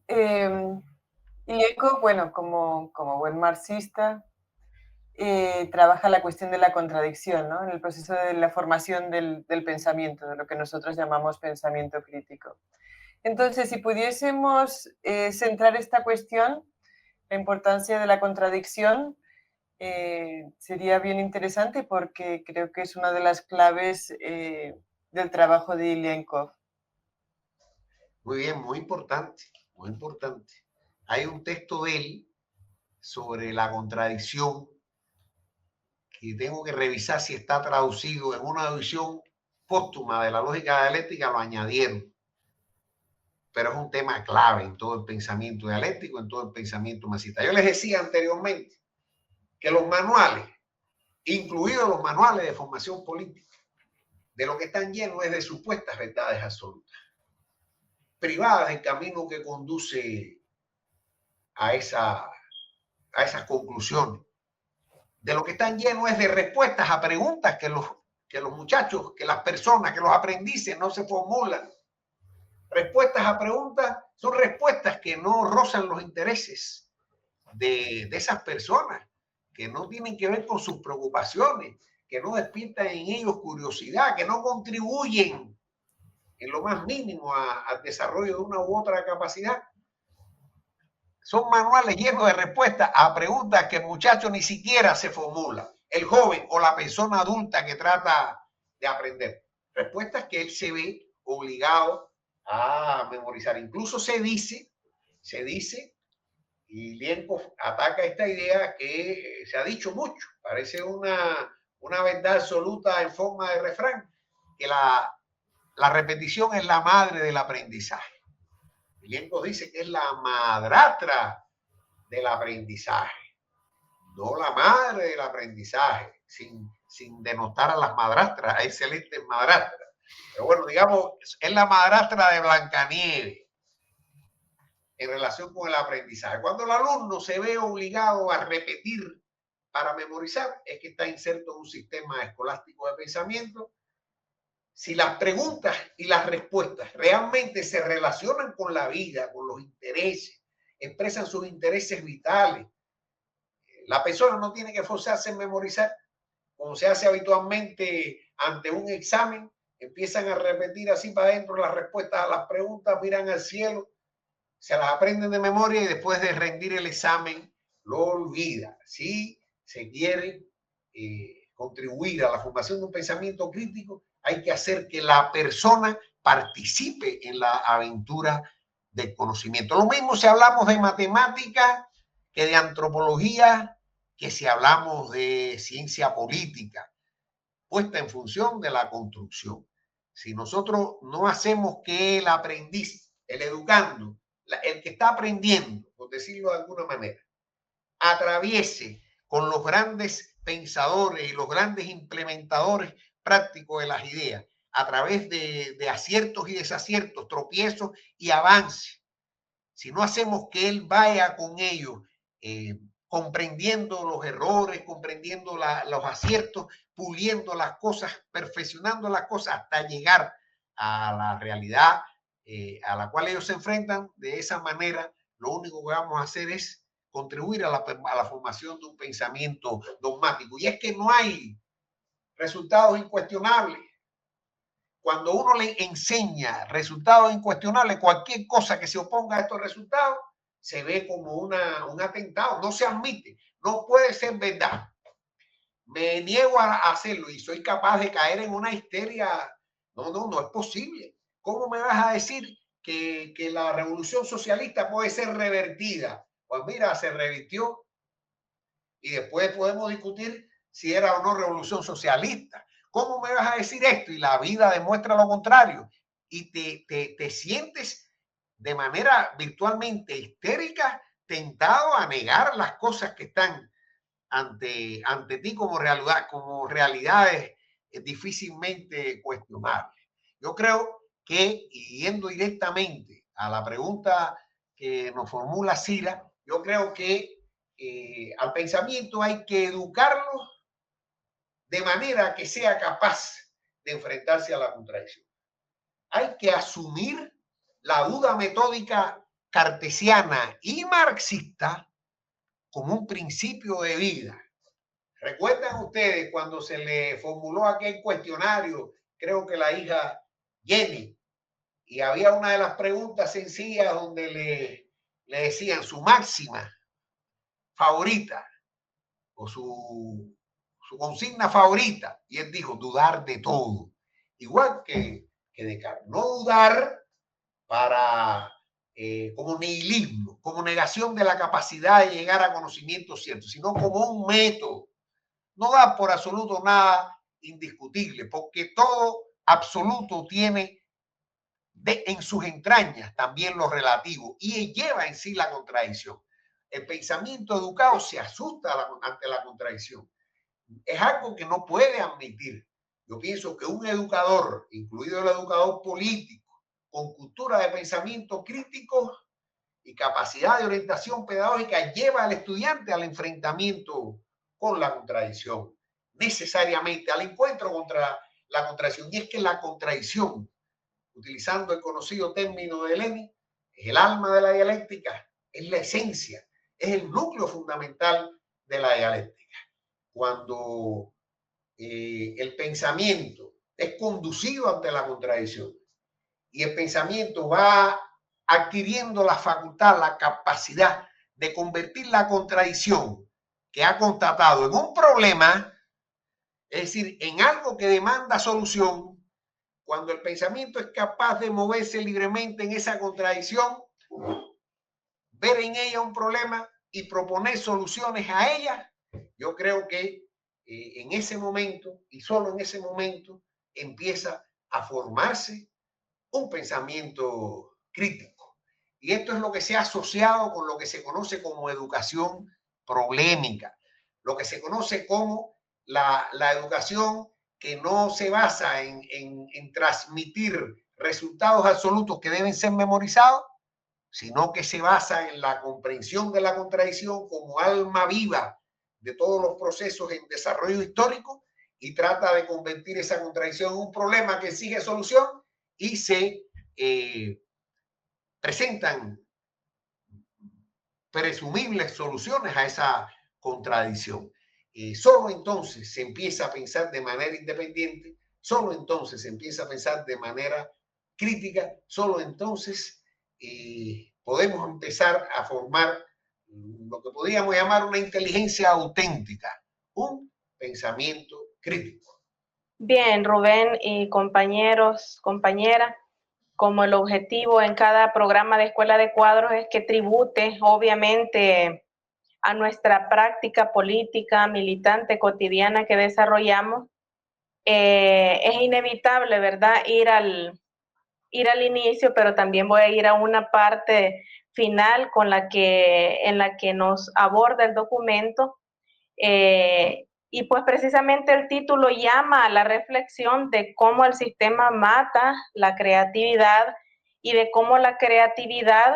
Ilienko, bueno, como buen marxista, trabaja la cuestión de la contradicción, ¿no? En el proceso de la formación del pensamiento, de lo que nosotros llamamos pensamiento crítico. Entonces, si pudiésemos centrar esta cuestión, la importancia de la contradicción, sería bien interesante, porque creo que es una de las claves del trabajo de Ilienko. Muy bien, muy importante, muy importante. Hay un texto de él sobre la contradicción que tengo que revisar si está traducido. En una edición póstuma de la lógica dialéctica lo añadieron, pero es un tema clave en todo el pensamiento dialéctico, en todo el pensamiento marxista. Yo les decía anteriormente que los manuales, incluidos los manuales de formación política, de lo que están llenos es de supuestas verdades absolutas, privadas del camino que conduce a esas conclusiones. De lo que están llenos es de respuestas a preguntas que los muchachos, que las personas, que los aprendices no se formulan. Respuestas a preguntas son respuestas que no rozan los intereses de esas personas, que no tienen que ver con sus preocupaciones, que no despiertan en ellos curiosidad, que no contribuyen en lo más mínimo al desarrollo de una u otra capacidad. Son manuales llenos de respuestas a preguntas que el muchacho ni siquiera se formula, el joven o la persona adulta que trata de aprender. Respuestas que él se ve obligado a memorizar. Incluso se dice, y Ilienko ataca esta idea que se ha dicho mucho, parece una verdad absoluta en forma de refrán, que la repetición es la madre del aprendizaje. Ilienko dice que es la madrastra del aprendizaje, no la madre del aprendizaje, sin denotar a las madrastras, a excelentes madrastras. Pero bueno, digamos, es la madrastra de Blancanieves en relación con el aprendizaje. Cuando el alumno se ve obligado a repetir para memorizar, es que está inserto en un sistema escolástico de pensamiento si las preguntas y las respuestas realmente se relacionan con la vida, con los intereses, expresan sus intereses vitales, la persona no tiene que forzarse en memorizar, como se hace habitualmente ante un examen. Empiezan a repetir así para adentro las respuestas a las preguntas, miran al cielo, se las aprenden de memoria y después de rendir el examen lo olvida. Si se quiere contribuir a la formación de un pensamiento crítico, hay que hacer que la persona participe en la aventura del conocimiento. Lo mismo si hablamos de matemática que de antropología, que si hablamos de ciencia política, puesta en función de la construcción. Si nosotros no hacemos que el aprendiz, el educando, el que está aprendiendo, por decirlo de alguna manera, atraviese con los grandes pensadores y los grandes implementadores prácticos de las ideas, a través de aciertos y desaciertos, tropiezos y avances. Si no hacemos que él vaya con ellos, comprendiendo los errores, comprendiendo los aciertos, puliendo las cosas, perfeccionando las cosas hasta llegar a la realidad a la cual ellos se enfrentan, de esa manera lo único que vamos a hacer es contribuir a la formación de un pensamiento dogmático. Y es que no hay resultados incuestionables. Cuando uno le enseña resultados incuestionables, cualquier cosa que se oponga a estos resultados se ve como un atentado, no se admite, no puede ser verdad. Me niego a hacerlo y soy capaz de caer en una histeria. No es posible. ¿Cómo me vas a decir que la revolución socialista puede ser revertida? Pues mira, se revirtió y después podemos discutir si era o no revolución socialista. ¿Cómo me vas a decir esto? Y la vida demuestra lo contrario. Y te sientes de manera virtualmente histérica, tentado a negar las cosas que están ante ti como realidades difícilmente cuestionables. Yo creo que, yendo directamente a la pregunta que nos formula Cira, yo creo que al pensamiento hay que educarlo de manera que sea capaz de enfrentarse a la contradicción. Hay que asumir la duda metódica cartesiana y marxista como un principio de vida. ¿Recuerdan ustedes cuando se le formuló aquel cuestionario, creo que la hija Jenny, y había una de las preguntas sencillas donde le decían su máxima favorita o su consigna favorita? Y él dijo, dudar de todo. Igual que Descartes. No dudar como nihilismo, como negación de la capacidad de llegar a conocimientos ciertos, sino como un método. No da por absoluto nada indiscutible, porque todo absoluto tiene en sus entrañas también lo relativo y lleva en sí la contradicción. El pensamiento educado se asusta ante la contradicción. Es algo que no puede admitir. Yo pienso que un educador, incluido el educador político, con cultura de pensamiento crítico y capacidad de orientación pedagógica, lleva al estudiante al enfrentamiento con la contradicción, necesariamente al encuentro contra la contradicción. Y es que la contradicción, utilizando el conocido término de Lenin, es el alma de la dialéctica, es la esencia, es el núcleo fundamental de la dialéctica. Cuando el pensamiento es conducido ante la contradicción y el pensamiento va adquiriendo la facultad, la capacidad de convertir la contradicción que ha constatado en un problema, es decir, en algo que demanda solución. Cuando el pensamiento es capaz de moverse libremente en esa contradicción, ver en ella un problema y proponer soluciones a ella, yo creo que en ese momento y solo en ese momento empieza a formarse un pensamiento crítico. Y esto es lo que se ha asociado con lo que se conoce como educación problemática, lo que se conoce como la educación que no se basa en transmitir resultados absolutos que deben ser memorizados, sino que se basa en la comprensión de la contradicción como alma viva de todos los procesos en desarrollo histórico y trata de convertir esa contradicción en un problema que exige solución y se presentan presumibles soluciones a esa contradicción. Solo entonces se empieza a pensar de manera independiente, solo entonces se empieza a pensar de manera crítica, solo entonces podemos empezar a formar lo que podríamos llamar una inteligencia auténtica, un pensamiento crítico. Bien, Rubén y compañeros, compañeras, como el objetivo en cada programa de Escuela de Cuadros es que tribute, obviamente, a nuestra práctica política, militante, cotidiana que desarrollamos, es inevitable, ¿verdad?, ir al inicio, pero también voy a ir a una parte final en la que nos aborda el documento. Y pues precisamente el título llama a la reflexión de cómo el sistema mata la creatividad y de cómo la creatividad,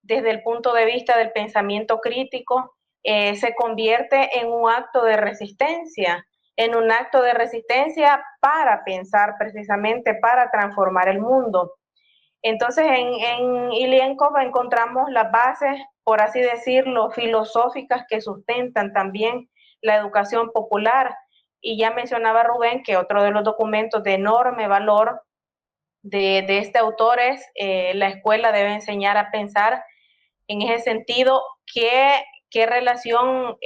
desde el punto de vista del pensamiento crítico, se convierte en un acto de resistencia, para pensar, precisamente para transformar el mundo. Entonces, en Ilienkov encontramos las bases, por así decirlo, filosóficas que sustentan también la educación popular. Y ya mencionaba Rubén que otro de los documentos de enorme valor de este autor es la escuela debe enseñar a pensar. En ese sentido, ¿qué relación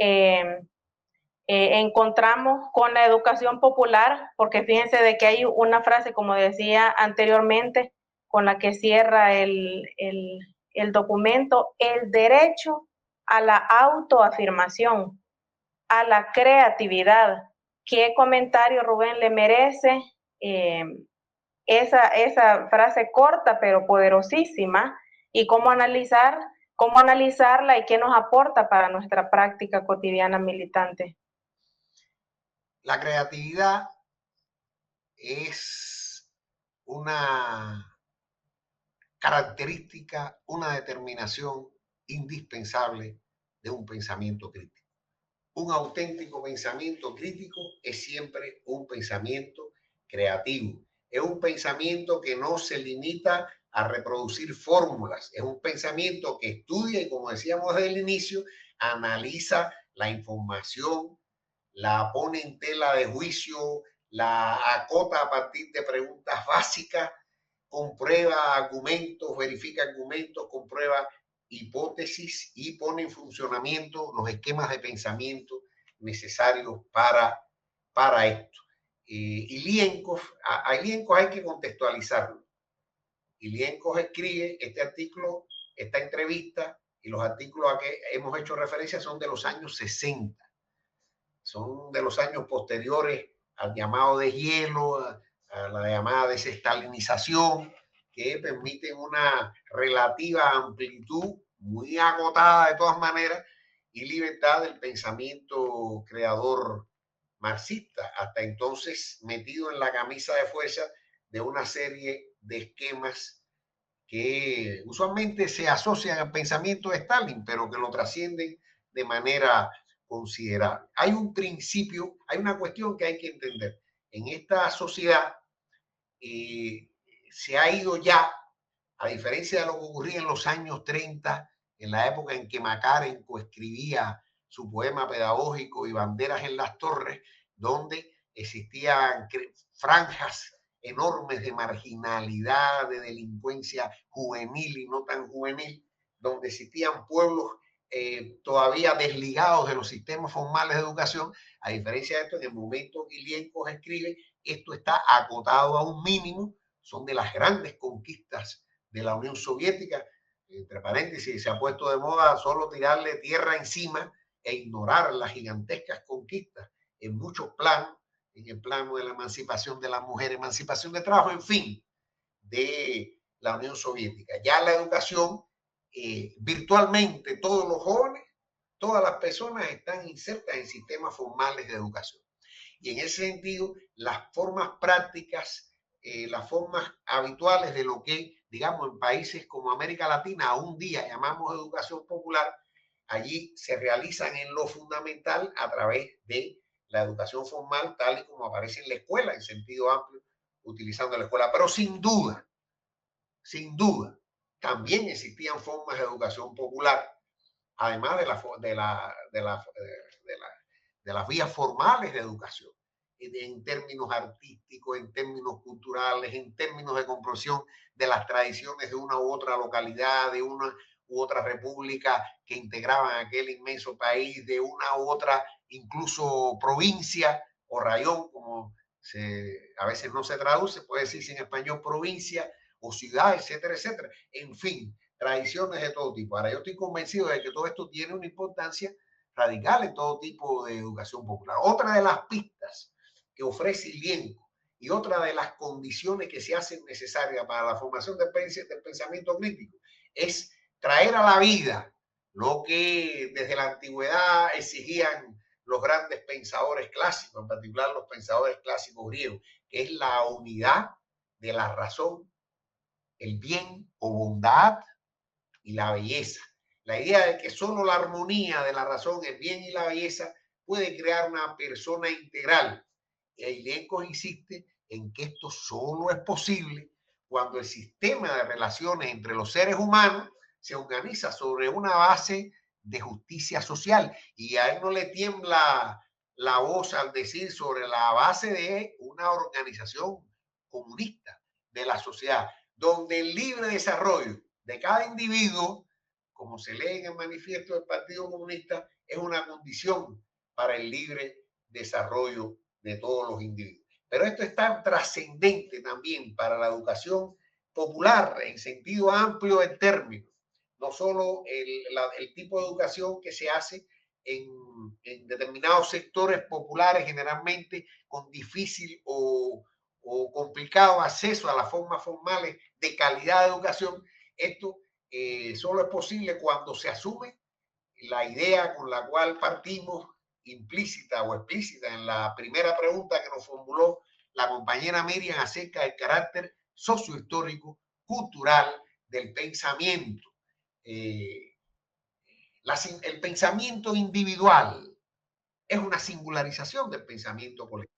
encontramos con la educación popular? Porque fíjense de que hay una frase, como decía anteriormente, con la que cierra el documento: el derecho a la autoafirmación, a la creatividad. ¿Qué comentario, Rubén, le merece esa frase corta pero poderosísima? ¿Y cómo analizarla y qué nos aporta para nuestra práctica cotidiana militante? La creatividad es una característica, una determinación indispensable de un pensamiento crítico. Un auténtico pensamiento crítico es siempre un pensamiento creativo. Es un pensamiento que no se limita a reproducir fórmulas. Es un pensamiento que estudia y, como decíamos desde el inicio, analiza la información, la pone en tela de juicio, la acota a partir de preguntas básicas, comprueba argumentos, verifica argumentos, comprueba hipótesis y pone en funcionamiento los esquemas de pensamiento necesarios para esto. Ilienkov hay que contextualizarlo. Ilienkov escribe este artículo, esta entrevista, y los artículos a que hemos hecho referencia son de los años 60. Son de los años posteriores al llamado deshielo, a la llamada desestalinización, que permiten una relativa amplitud, muy agotada de todas maneras, y libertad del pensamiento creador marxista, hasta entonces metido en la camisa de fuerza de una serie de esquemas que usualmente se asocian al pensamiento de Stalin, pero que lo trascienden de manera considerable. Hay un principio, hay una cuestión que hay que entender. En esta sociedad se ha ido ya, a diferencia de lo que ocurría en los años 30, en la época en que Makarenko escribía su poema pedagógico y Banderas en las Torres, donde existían franjas enormes de marginalidad, de delincuencia juvenil y no tan juvenil, donde existían pueblos todavía desligados de los sistemas formales de educación. A diferencia de esto, en el momento que Ilienkov escribe, esto está acotado a un mínimo. Son de las grandes conquistas de la Unión Soviética. Entre paréntesis, se ha puesto de moda solo tirarle tierra encima e ignorar las gigantescas conquistas en muchos planos, en el plano de la emancipación de la mujer, emancipación de trabajo, en fin, de la Unión Soviética. Ya la educación, virtualmente todos los jóvenes, todas las personas están insertas en sistemas formales de educación. Y en ese sentido, las formas prácticas, las formas habituales de lo que, digamos, en países como América Latina, a un día llamamos educación popular, allí se realizan en lo fundamental a través de la educación formal tal y como aparece en la escuela, en sentido amplio, utilizando la escuela. Pero sin duda, también existían formas de educación popular, además de las vías formales de educación, en términos artísticos, en términos culturales, en términos de comprensión de las tradiciones de una u otra localidad, de una u otra república que integraban aquel inmenso país, de una u otra incluso provincia o rayón, como a veces no se traduce, puede decirse en español provincia o ciudad, etcétera, etcétera. En fin, tradiciones de todo tipo. Ahora, yo estoy convencido de que todo esto tiene una importancia radical en todo tipo de educación popular. Otra de las pistas que ofrece ILIENCO y otra de las condiciones que se hacen necesarias para la formación del pensamiento crítico es traer a la vida lo que desde la antigüedad exigían los grandes pensadores clásicos, en particular los pensadores clásicos griegos, que es la unidad de la razón, el bien o bondad y la belleza. La idea de que solo la armonía de la razón, el bien y la belleza puede crear una persona integral. Y ILIENCO insiste en que esto solo es posible cuando el sistema de relaciones entre los seres humanos se organiza sobre una base de justicia social. Y a él no le tiembla la voz al decir sobre la base de una organización comunista de la sociedad, donde el libre desarrollo de cada individuo, como se lee en el manifiesto del Partido Comunista, es una condición para el libre desarrollo de todos los individuos. Pero esto es tan trascendente también para la educación popular en sentido amplio del término, no solo el tipo de educación que se hace en determinados sectores populares, generalmente con difícil o complicado acceso a las formas formales de calidad de educación. Esto solo es posible cuando se asume la idea con la cual partimos, implícita o explícita, en la primera pregunta que nos formuló la compañera Miriam acerca del carácter sociohistórico, cultural del pensamiento. El pensamiento individual es una singularización del pensamiento colectivo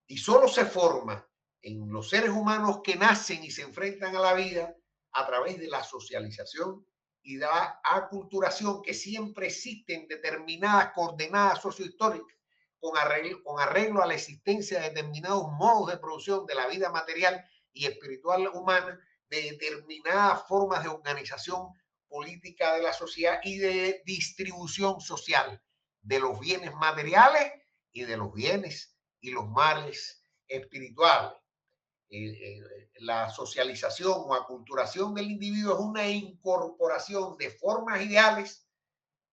y solo se forma en los seres humanos que nacen y se enfrentan a la vida a través de la socialización y de la aculturación que siempre existen determinadas coordenadas sociohistóricas con arreglo a la existencia de determinados modos de producción de la vida material y espiritual humana, de determinadas formas de organización política de la sociedad y de distribución social de los bienes materiales y de los bienes y los males espirituales. La socialización o aculturación del individuo es una incorporación de formas ideales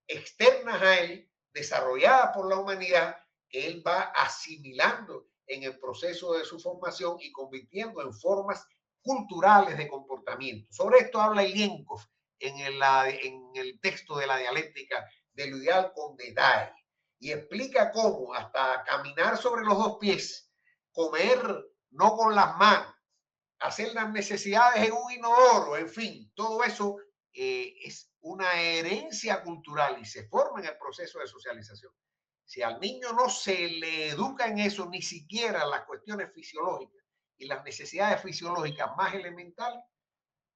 externas a él, desarrolladas por la humanidad, que él va asimilando en el proceso de su formación y convirtiendo en formas culturales de comportamiento. Sobre esto habla ILIENCO en el texto de la dialéctica de lo ideal con detalle y explica cómo hasta caminar sobre los dos pies, comer no con las manos, hacer las necesidades en un inodoro, en fin, todo eso es una herencia cultural y se forma en el proceso de socialización. Si al niño no se le educa en eso, ni siquiera las cuestiones fisiológicas y las necesidades fisiológicas más elementales,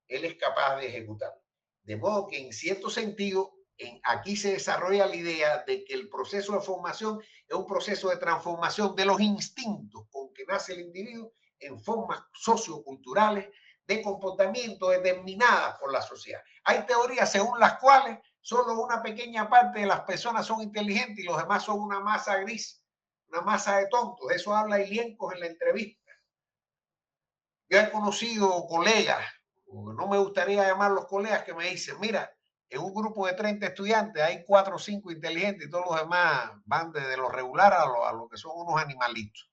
él es capaz de ejecutarlo. De modo que en cierto sentido, aquí se desarrolla la idea de que el proceso de formación es un proceso de transformación de los instintos con que nace el individuo en formas socioculturales de comportamiento determinadas por la sociedad. Hay teorías según las cuales solo una pequeña parte de las personas son inteligentes y los demás son una masa gris, una masa de tontos. De eso habla ILIENCO en la entrevista. Yo he conocido colegas, no me gustaría llamarlos colegas, que me dicen, mira, en un grupo de 30 estudiantes hay 4 o 5 inteligentes y todos los demás van desde lo regular a lo que son unos animalitos.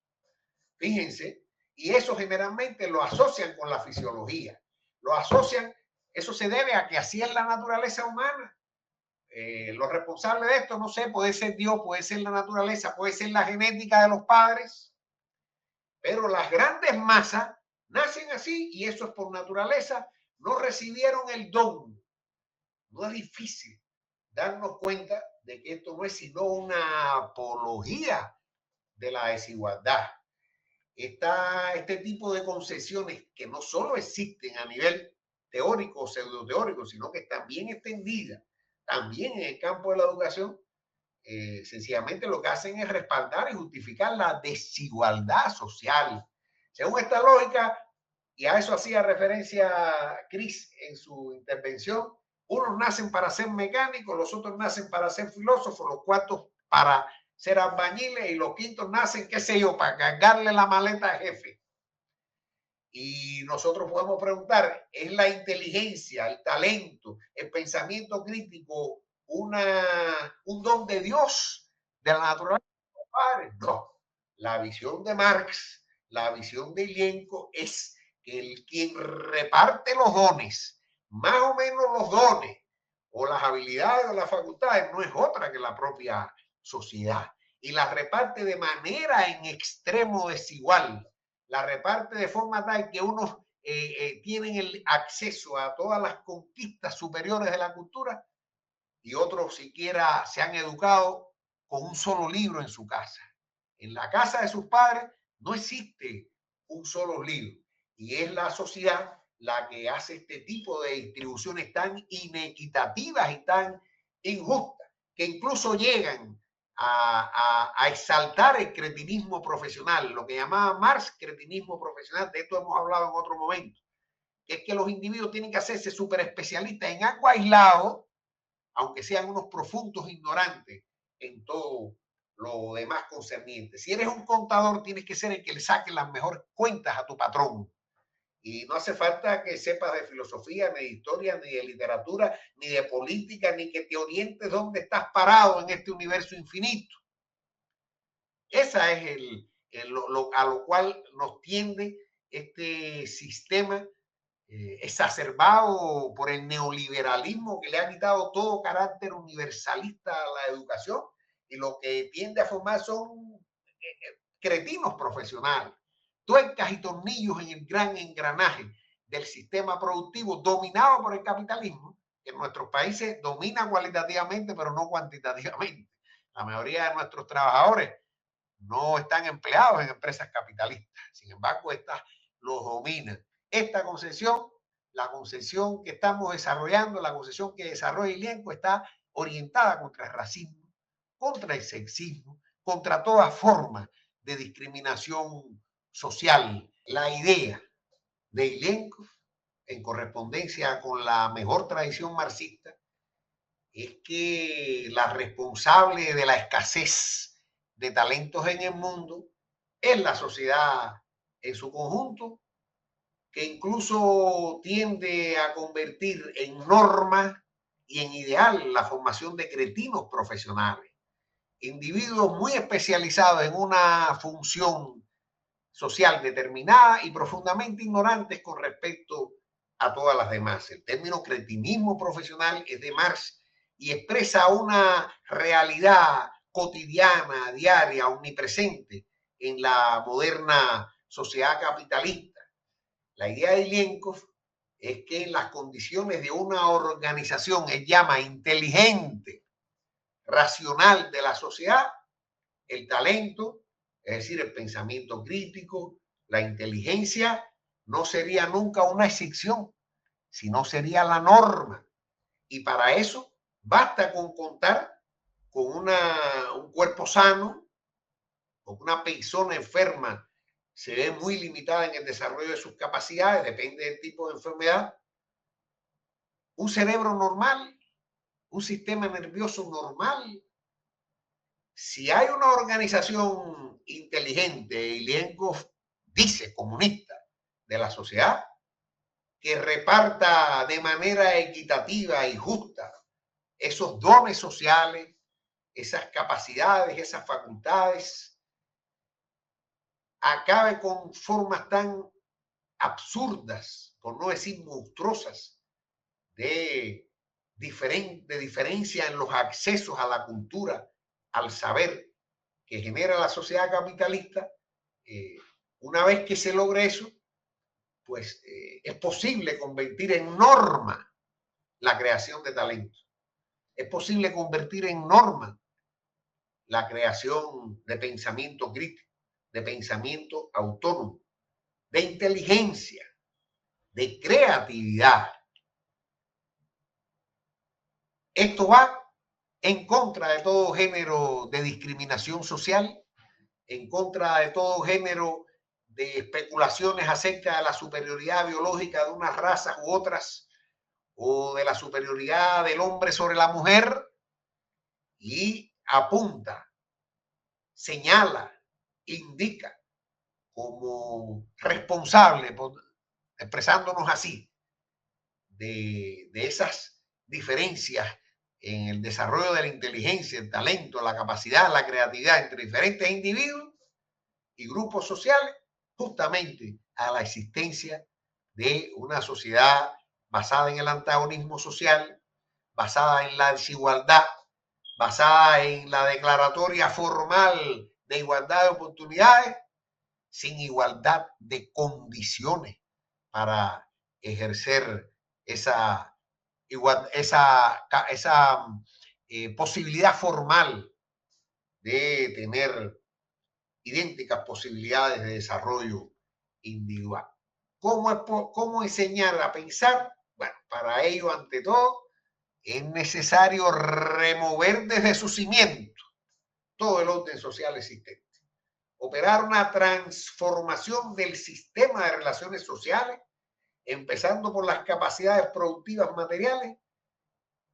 Fíjense, y eso generalmente lo asocian con la fisiología. Lo asocian, eso se debe a que así es la naturaleza humana. Los responsables de esto, no sé, puede ser Dios, puede ser la naturaleza, puede ser la genética de los padres, pero las grandes masas nacen así y eso es por naturaleza, no recibieron el don. No es difícil darnos cuenta de que esto no es sino una apología de la desigualdad. Este tipo de concesiones que no solo existen a nivel teórico o pseudoteórico, sino que están bien extendidas también en el campo de la educación, sencillamente lo que hacen es respaldar y justificar la desigualdad social. Según esta lógica, y a eso hacía referencia Chris en su intervención, unos nacen para ser mecánicos, los otros nacen para ser filósofos, los cuartos para ser albañiles y los quintos nacen, qué sé yo, para cargarle la maleta al jefe. Y nosotros podemos preguntar, ¿es la inteligencia, el talento, el pensamiento crítico un don de Dios, de la naturaleza? No. La visión de Marx, la visión de Illyenco es que quien reparte los dones, más o menos los dones, o las habilidades o las facultades, no es otra que la propia sociedad. Y la reparte de manera en extremo desigual. La reparte de forma tal que unos tienen el acceso a todas las conquistas superiores de la cultura y otros siquiera se han educado con un solo libro en su casa. En la casa de sus padres no existe un solo libro y es la sociedad la que hace este tipo de distribuciones tan inequitativas y tan injustas que incluso llegan a exaltar el cretinismo profesional, lo que llamaba Marx cretinismo profesional. De esto hemos hablado en otro momento, que es que los individuos tienen que hacerse súper especialistas en algo aislado, aunque sean unos profundos ignorantes en todo lo demás concerniente. Si eres un contador, tienes que ser el que le saque las mejores cuentas a tu patrón. Y no hace falta que sepas de filosofía, ni de historia, ni de literatura, ni de política, ni que te orientes dónde estás parado en este universo infinito. Esa es a lo cual nos tiende este sistema exacerbado por el neoliberalismo que le ha quitado todo carácter universalista a la educación y lo que tiende a formar son cretinos profesionales, tuercas y tornillos en el gran engranaje del sistema productivo dominado por el capitalismo, que en nuestros países domina cualitativamente pero no cuantitativamente. La mayoría de nuestros trabajadores no están empleados en empresas capitalistas, sin embargo, estas los dominan. Esta concesión, la concesión que estamos desarrollando, la concesión que desarrolla Illyenco, está orientada contra el racismo, contra el sexismo, contra toda forma de discriminación social. La idea de Illyenco, en correspondencia con la mejor tradición marxista, es que la responsable de la escasez de talentos en el mundo es la sociedad en su conjunto, que incluso tiende a convertir en norma y en ideal la formación de cretinos profesionales, individuos muy especializados en una función social determinada y profundamente ignorantes con respecto a todas las demás. El término cretinismo profesional es de Marx y expresa una realidad cotidiana, diaria, omnipresente en la moderna sociedad capitalista. La idea de Illyenco es que en las condiciones de una organización, él llama inteligente, racional de la sociedad, el talento, es decir, el pensamiento crítico, la inteligencia, no sería nunca una excepción, sino sería la norma. Y para eso basta con contar con un cuerpo sano, con una persona enferma se ve muy limitada en el desarrollo de sus capacidades, depende del tipo de enfermedad, un cerebro normal, un sistema nervioso normal. Si hay una organización inteligente, Illyenco dice comunista, de la sociedad, que reparta de manera equitativa y justa esos dones sociales, esas capacidades, esas facultades, acabe con formas tan absurdas, por no decir monstruosas, de diferencia en los accesos a la cultura, al saber que genera la sociedad capitalista. Una vez que se logre eso, pues es posible convertir en norma la creación de talentos. Es posible convertir en norma la creación de pensamiento crítico, de pensamiento autónomo, de inteligencia, de creatividad. Esto va en contra de todo género de discriminación social, en contra de todo género de especulaciones acerca de la superioridad biológica de unas razas u otras, o de la superioridad del hombre sobre la mujer, y apunta, señala, indica como responsable, expresándonos así, de esas diferencias en el desarrollo de la inteligencia, el talento, la capacidad, la creatividad entre diferentes individuos y grupos sociales, justamente a la existencia de una sociedad basada en el antagonismo social, basada en la desigualdad, basada en la declaratoria formal de igualdad de oportunidades, sin igualdad de condiciones para ejercer esa posibilidad formal de tener idénticas posibilidades de desarrollo individual. ¿Cómo enseñar a pensar? Bueno, para ello, ante todo, es necesario remover desde su cimiento todo el orden social existente. Operar una transformación del sistema de relaciones sociales, empezando por las capacidades productivas materiales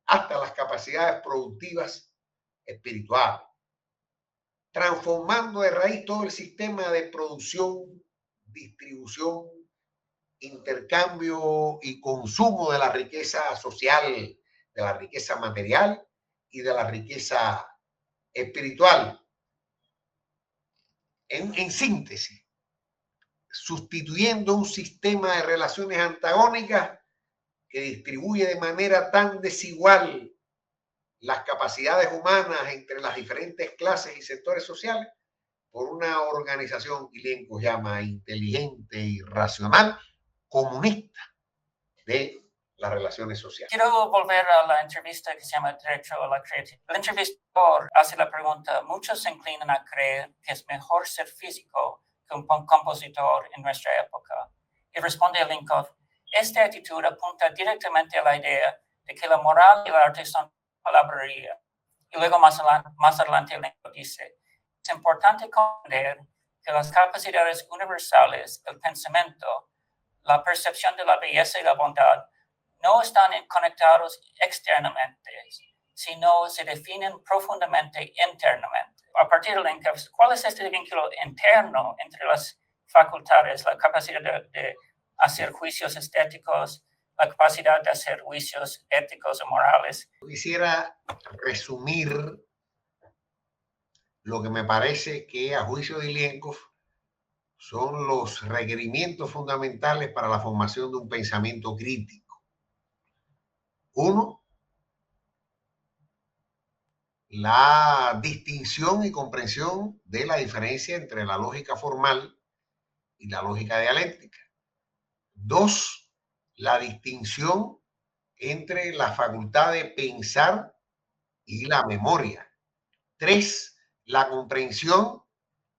hasta las capacidades productivas espirituales, transformando de raíz todo el sistema de producción, distribución, intercambio y consumo de la riqueza social, de la riqueza material y de la riqueza espiritual. En síntesis, sustituyendo un sistema de relaciones antagónicas que distribuye de manera tan desigual las capacidades humanas entre las diferentes clases y sectores sociales por una organización que Ilienko llama inteligente y racional, comunista de las relaciones sociales. Quiero volver a la entrevista que se llama Derecho a la Creatividad. El entrevistador hace la pregunta: muchos se inclinan a creer que es mejor ser físico que un compositor en nuestra época. Y responde Linkoff: esta actitud apunta directamente a la idea de que la moral y el arte son palabrería. Y luego más adelante Linkoff dice: es importante comprender que las capacidades universales, el pensamiento, la percepción de la belleza y la bondad, no están conectados externamente, sino se definen profundamente internamente. A partir de Linkoff, ¿cuál es este vínculo interno entre las facultades, la capacidad de hacer juicios estéticos, la capacidad de hacer juicios éticos o morales? Quisiera resumir lo que me parece que, a juicio de Ilienkoff, son los requerimientos fundamentales para la formación de un pensamiento crítico. Uno, la distinción y comprensión de la diferencia entre la lógica formal y la lógica dialéctica. Dos, la distinción entre la facultad de pensar y la memoria. Tres, la comprensión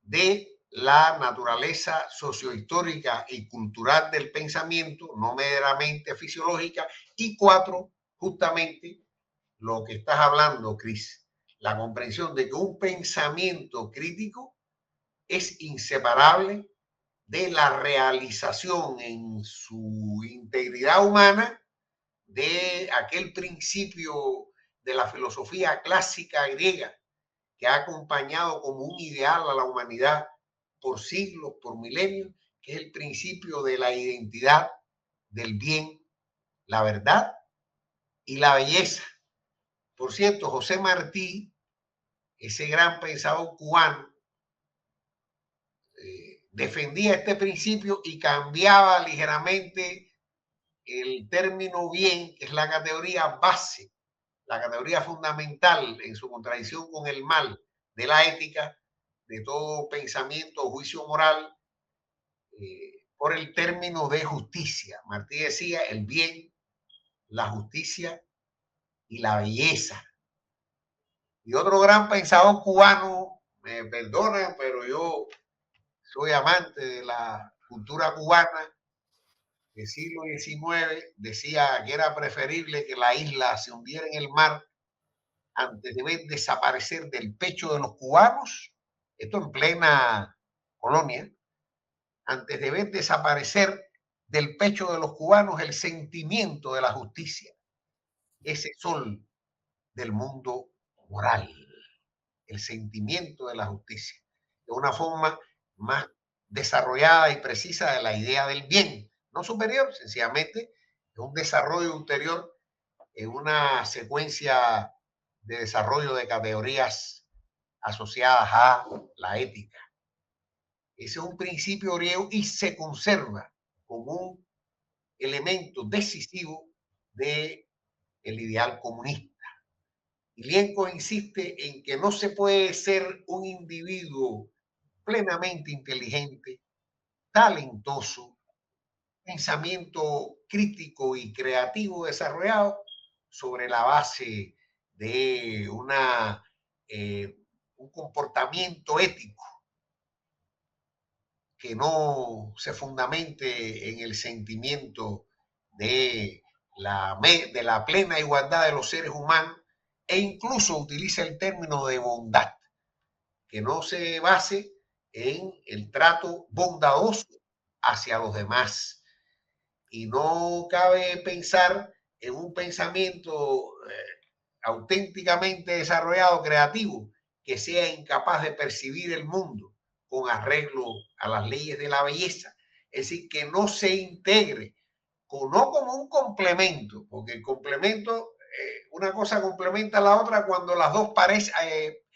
de la naturaleza sociohistórica y cultural del pensamiento, no meramente fisiológica. Y cuatro, justamente lo que estás hablando, Cris, la comprensión de que un pensamiento crítico es inseparable de la realización en su integridad humana de aquel principio de la filosofía clásica griega que ha acompañado como un ideal a la humanidad por siglos, por milenios, que es el principio de la identidad, del bien, la verdad y la belleza. Por cierto, José Martí, ese gran pensador cubano, defendía este principio y cambiaba ligeramente el término bien, que es la categoría base, la categoría fundamental en su contradicción con el mal de la ética, de todo pensamiento o juicio moral, por el término de justicia. Martí decía el bien, la justicia y la belleza. Y otro gran pensador cubano, me perdonan, pero yo soy amante de la cultura cubana del siglo XIX, decía que era preferible que la isla se hundiera en el mar antes de ver desaparecer del pecho de los cubanos, esto en plena colonia, antes de ver desaparecer del pecho de los cubanos el sentimiento de la justicia, ese sol del mundo moral, el sentimiento de la justicia, de una forma más desarrollada y precisa de la idea del bien, no superior, sencillamente es un desarrollo ulterior en una secuencia de desarrollo de categorías asociadas a la ética. Ese es un principio griego y se conserva como un elemento decisivo del ideal comunista. Ilienko insiste en que no se puede ser un individuo plenamente inteligente, talentoso, pensamiento crítico y creativo desarrollado sobre la base de un comportamiento ético que no se fundamente en el sentimiento de de la plena igualdad de los seres humanos e incluso utiliza el término de bondad, que no se base en el trato bondadoso hacia los demás. Y no cabe pensar en un pensamiento auténticamente desarrollado, creativo, que sea incapaz de percibir el mundo con arreglo a las leyes de la belleza. Es decir, que no se integre, no como un complemento, porque el complemento, una cosa complementa a la otra cuando las dos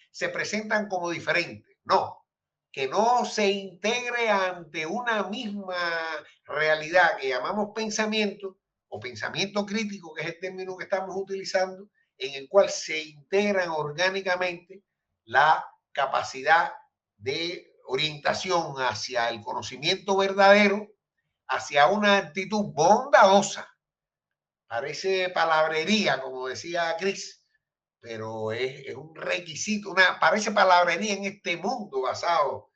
se presentan como diferentes. No, que no se integre ante una misma realidad que llamamos pensamiento o pensamiento crítico, que es el término que estamos utilizando, en el cual se integran orgánicamente la capacidad de orientación hacia el conocimiento verdadero, hacia una actitud bondadosa. Parece palabrería, como decía Chris, pero es un requisito, parece palabrería en este mundo basado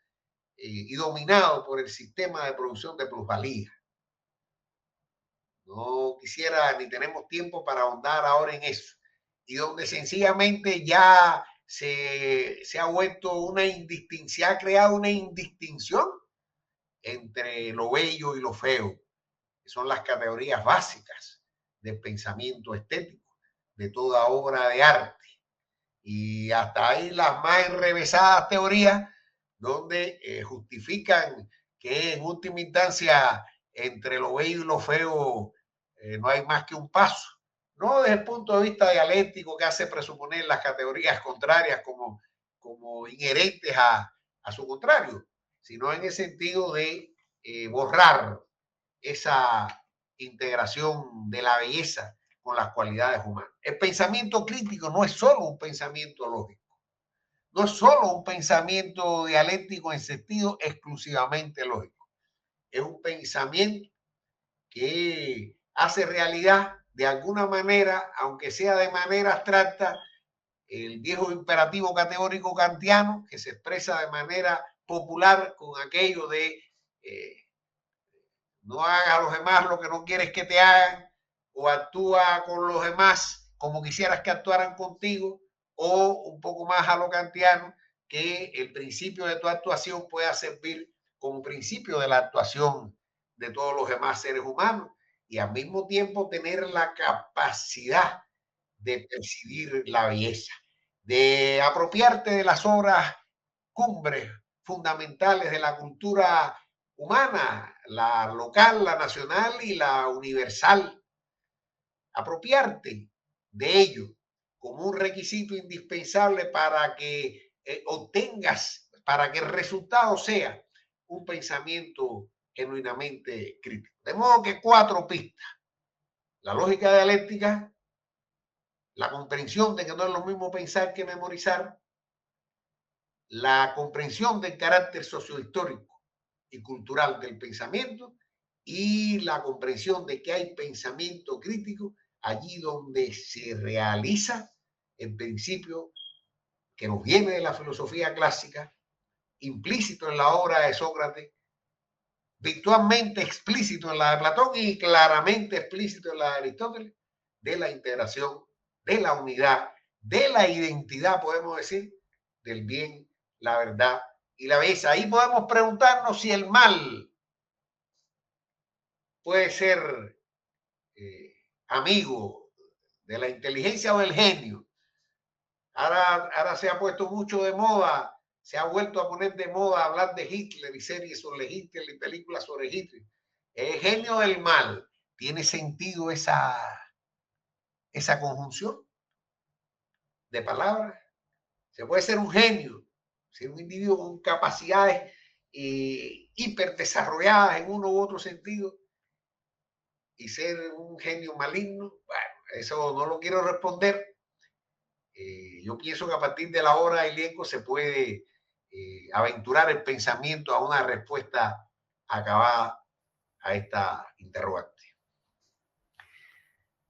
y dominado por el sistema de producción de plusvalía. No quisiera ni tenemos tiempo para ahondar ahora en eso. Y donde sencillamente ya se ha vuelto una indistinción, se ha creado una indistinción entre lo bello y lo feo, que son las categorías básicas del pensamiento estético, de toda obra de arte. Y hasta ahí las más enrevesadas teorías donde justifican que en última instancia entre lo bello y lo feo no hay más que un paso. No desde el punto de vista dialéctico que hace presuponer las categorías contrarias como inherentes a su contrario, sino en el sentido de borrar esa integración de la belleza con las cualidades humanas. El pensamiento crítico no es solo un pensamiento lógico, no es solo un pensamiento dialéctico en sentido exclusivamente lógico, es un pensamiento que hace realidad de alguna manera, aunque sea de manera abstracta, el viejo imperativo categórico kantiano que se expresa de manera popular con aquello de no hagas a los demás lo que no quieres que te hagan, o actúa con los demás como quisieras que actuaran contigo, o un poco más a lo kantiano, que el principio de tu actuación pueda servir como principio de la actuación de todos los demás seres humanos y al mismo tiempo tener la capacidad de percibir la belleza, de apropiarte de las obras cumbres fundamentales de la cultura humana, la local, la nacional y la universal. Apropiarte de ello como un requisito indispensable para que obtengas, para que el resultado sea un pensamiento genuinamente crítico. De modo que 4 pistas. La lógica dialéctica, la comprensión de que no es lo mismo pensar que memorizar, la comprensión del carácter sociohistórico y cultural del pensamiento y la comprensión de que hay pensamiento crítico allí donde se realiza el principio que nos viene de la filosofía clásica, implícito en la obra de Sócrates, virtualmente explícito en la de Platón y claramente explícito en la de Aristóteles, de la integración, de la unidad, de la identidad, podemos decir, del bien, la verdad y la belleza. Ahí podemos preguntarnos si el mal puede ser amigo de la inteligencia o del genio. Ahora se ha puesto mucho de moda, se ha vuelto a poner de moda hablar de Hitler y series sobre Hitler y películas sobre Hitler. El genio del mal. ¿Tiene sentido esa conjunción de palabras? Se puede ser un genio, ser un individuo con capacidades hiperdesarrolladas en uno u otro sentido y ser un genio maligno. Bueno, eso no lo quiero responder. Yo pienso que a partir de la obra de Ilienko se puede aventurar el pensamiento a una respuesta acabada a esta interrogante.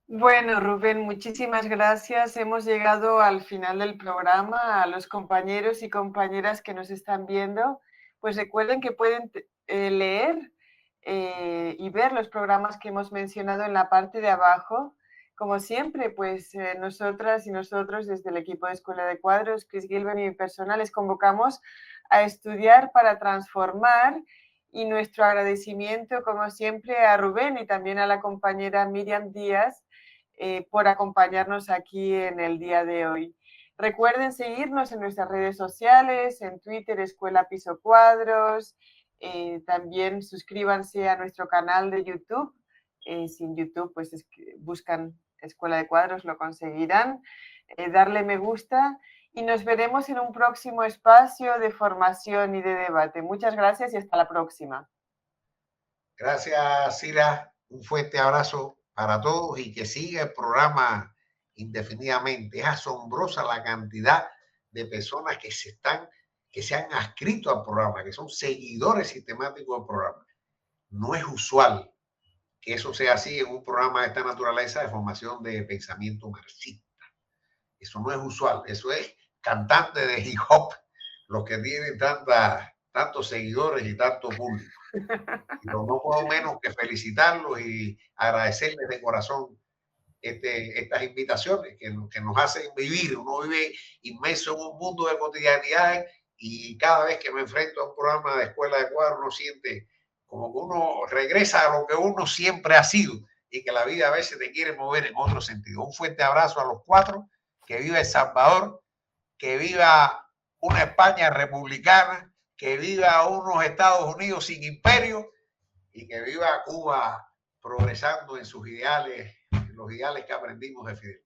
Bueno, Rubén, muchísimas gracias. Hemos llegado al final del programa. A los compañeros y compañeras que nos están viendo, pues recuerden que pueden leer y ver los programas que hemos mencionado en la parte de abajo. Como siempre, pues nosotras y nosotros desde el equipo de Escuela de Cuadros, Chris Gilbert y mi persona, les convocamos a estudiar para transformar. Y nuestro agradecimiento, como siempre, a Rubén y también a la compañera Miriam Díaz por acompañarnos aquí en el día de hoy. Recuerden seguirnos en nuestras redes sociales, en Twitter, Escuela Piso Cuadros. También suscríbanse a nuestro canal de YouTube. Si en YouTube pues buscan Escuela de Cuadros, lo conseguirán. Darle me gusta. Y nos veremos en un próximo espacio de formación y de debate. Muchas gracias y hasta la próxima. Gracias, Cira. Un fuerte abrazo para todos y que siga el programa indefinidamente. Es asombrosa la cantidad de personas que se han adscrito al programa, que son seguidores sistemáticos del programa. No es usual que eso sea así en un programa de esta naturaleza de formación de pensamiento marxista. Eso no es usual. Eso es cantante de hip hop los que tienen tantos seguidores y tanto público. Pero no puedo menos que felicitarlos y agradecerles de corazón estas invitaciones que nos hacen vivir. Uno vive inmerso en un mundo de cotidianidades y cada vez que me enfrento a un programa de Escuela de Cuadros uno siente como que uno regresa a lo que uno siempre ha sido y que la vida a veces te quiere mover en otro sentido. Un fuerte abrazo a los cuatro. Que viva El Salvador, que viva una España republicana, que viva unos Estados Unidos sin imperio y que viva Cuba progresando en sus ideales, en los ideales que aprendimos de Fidel.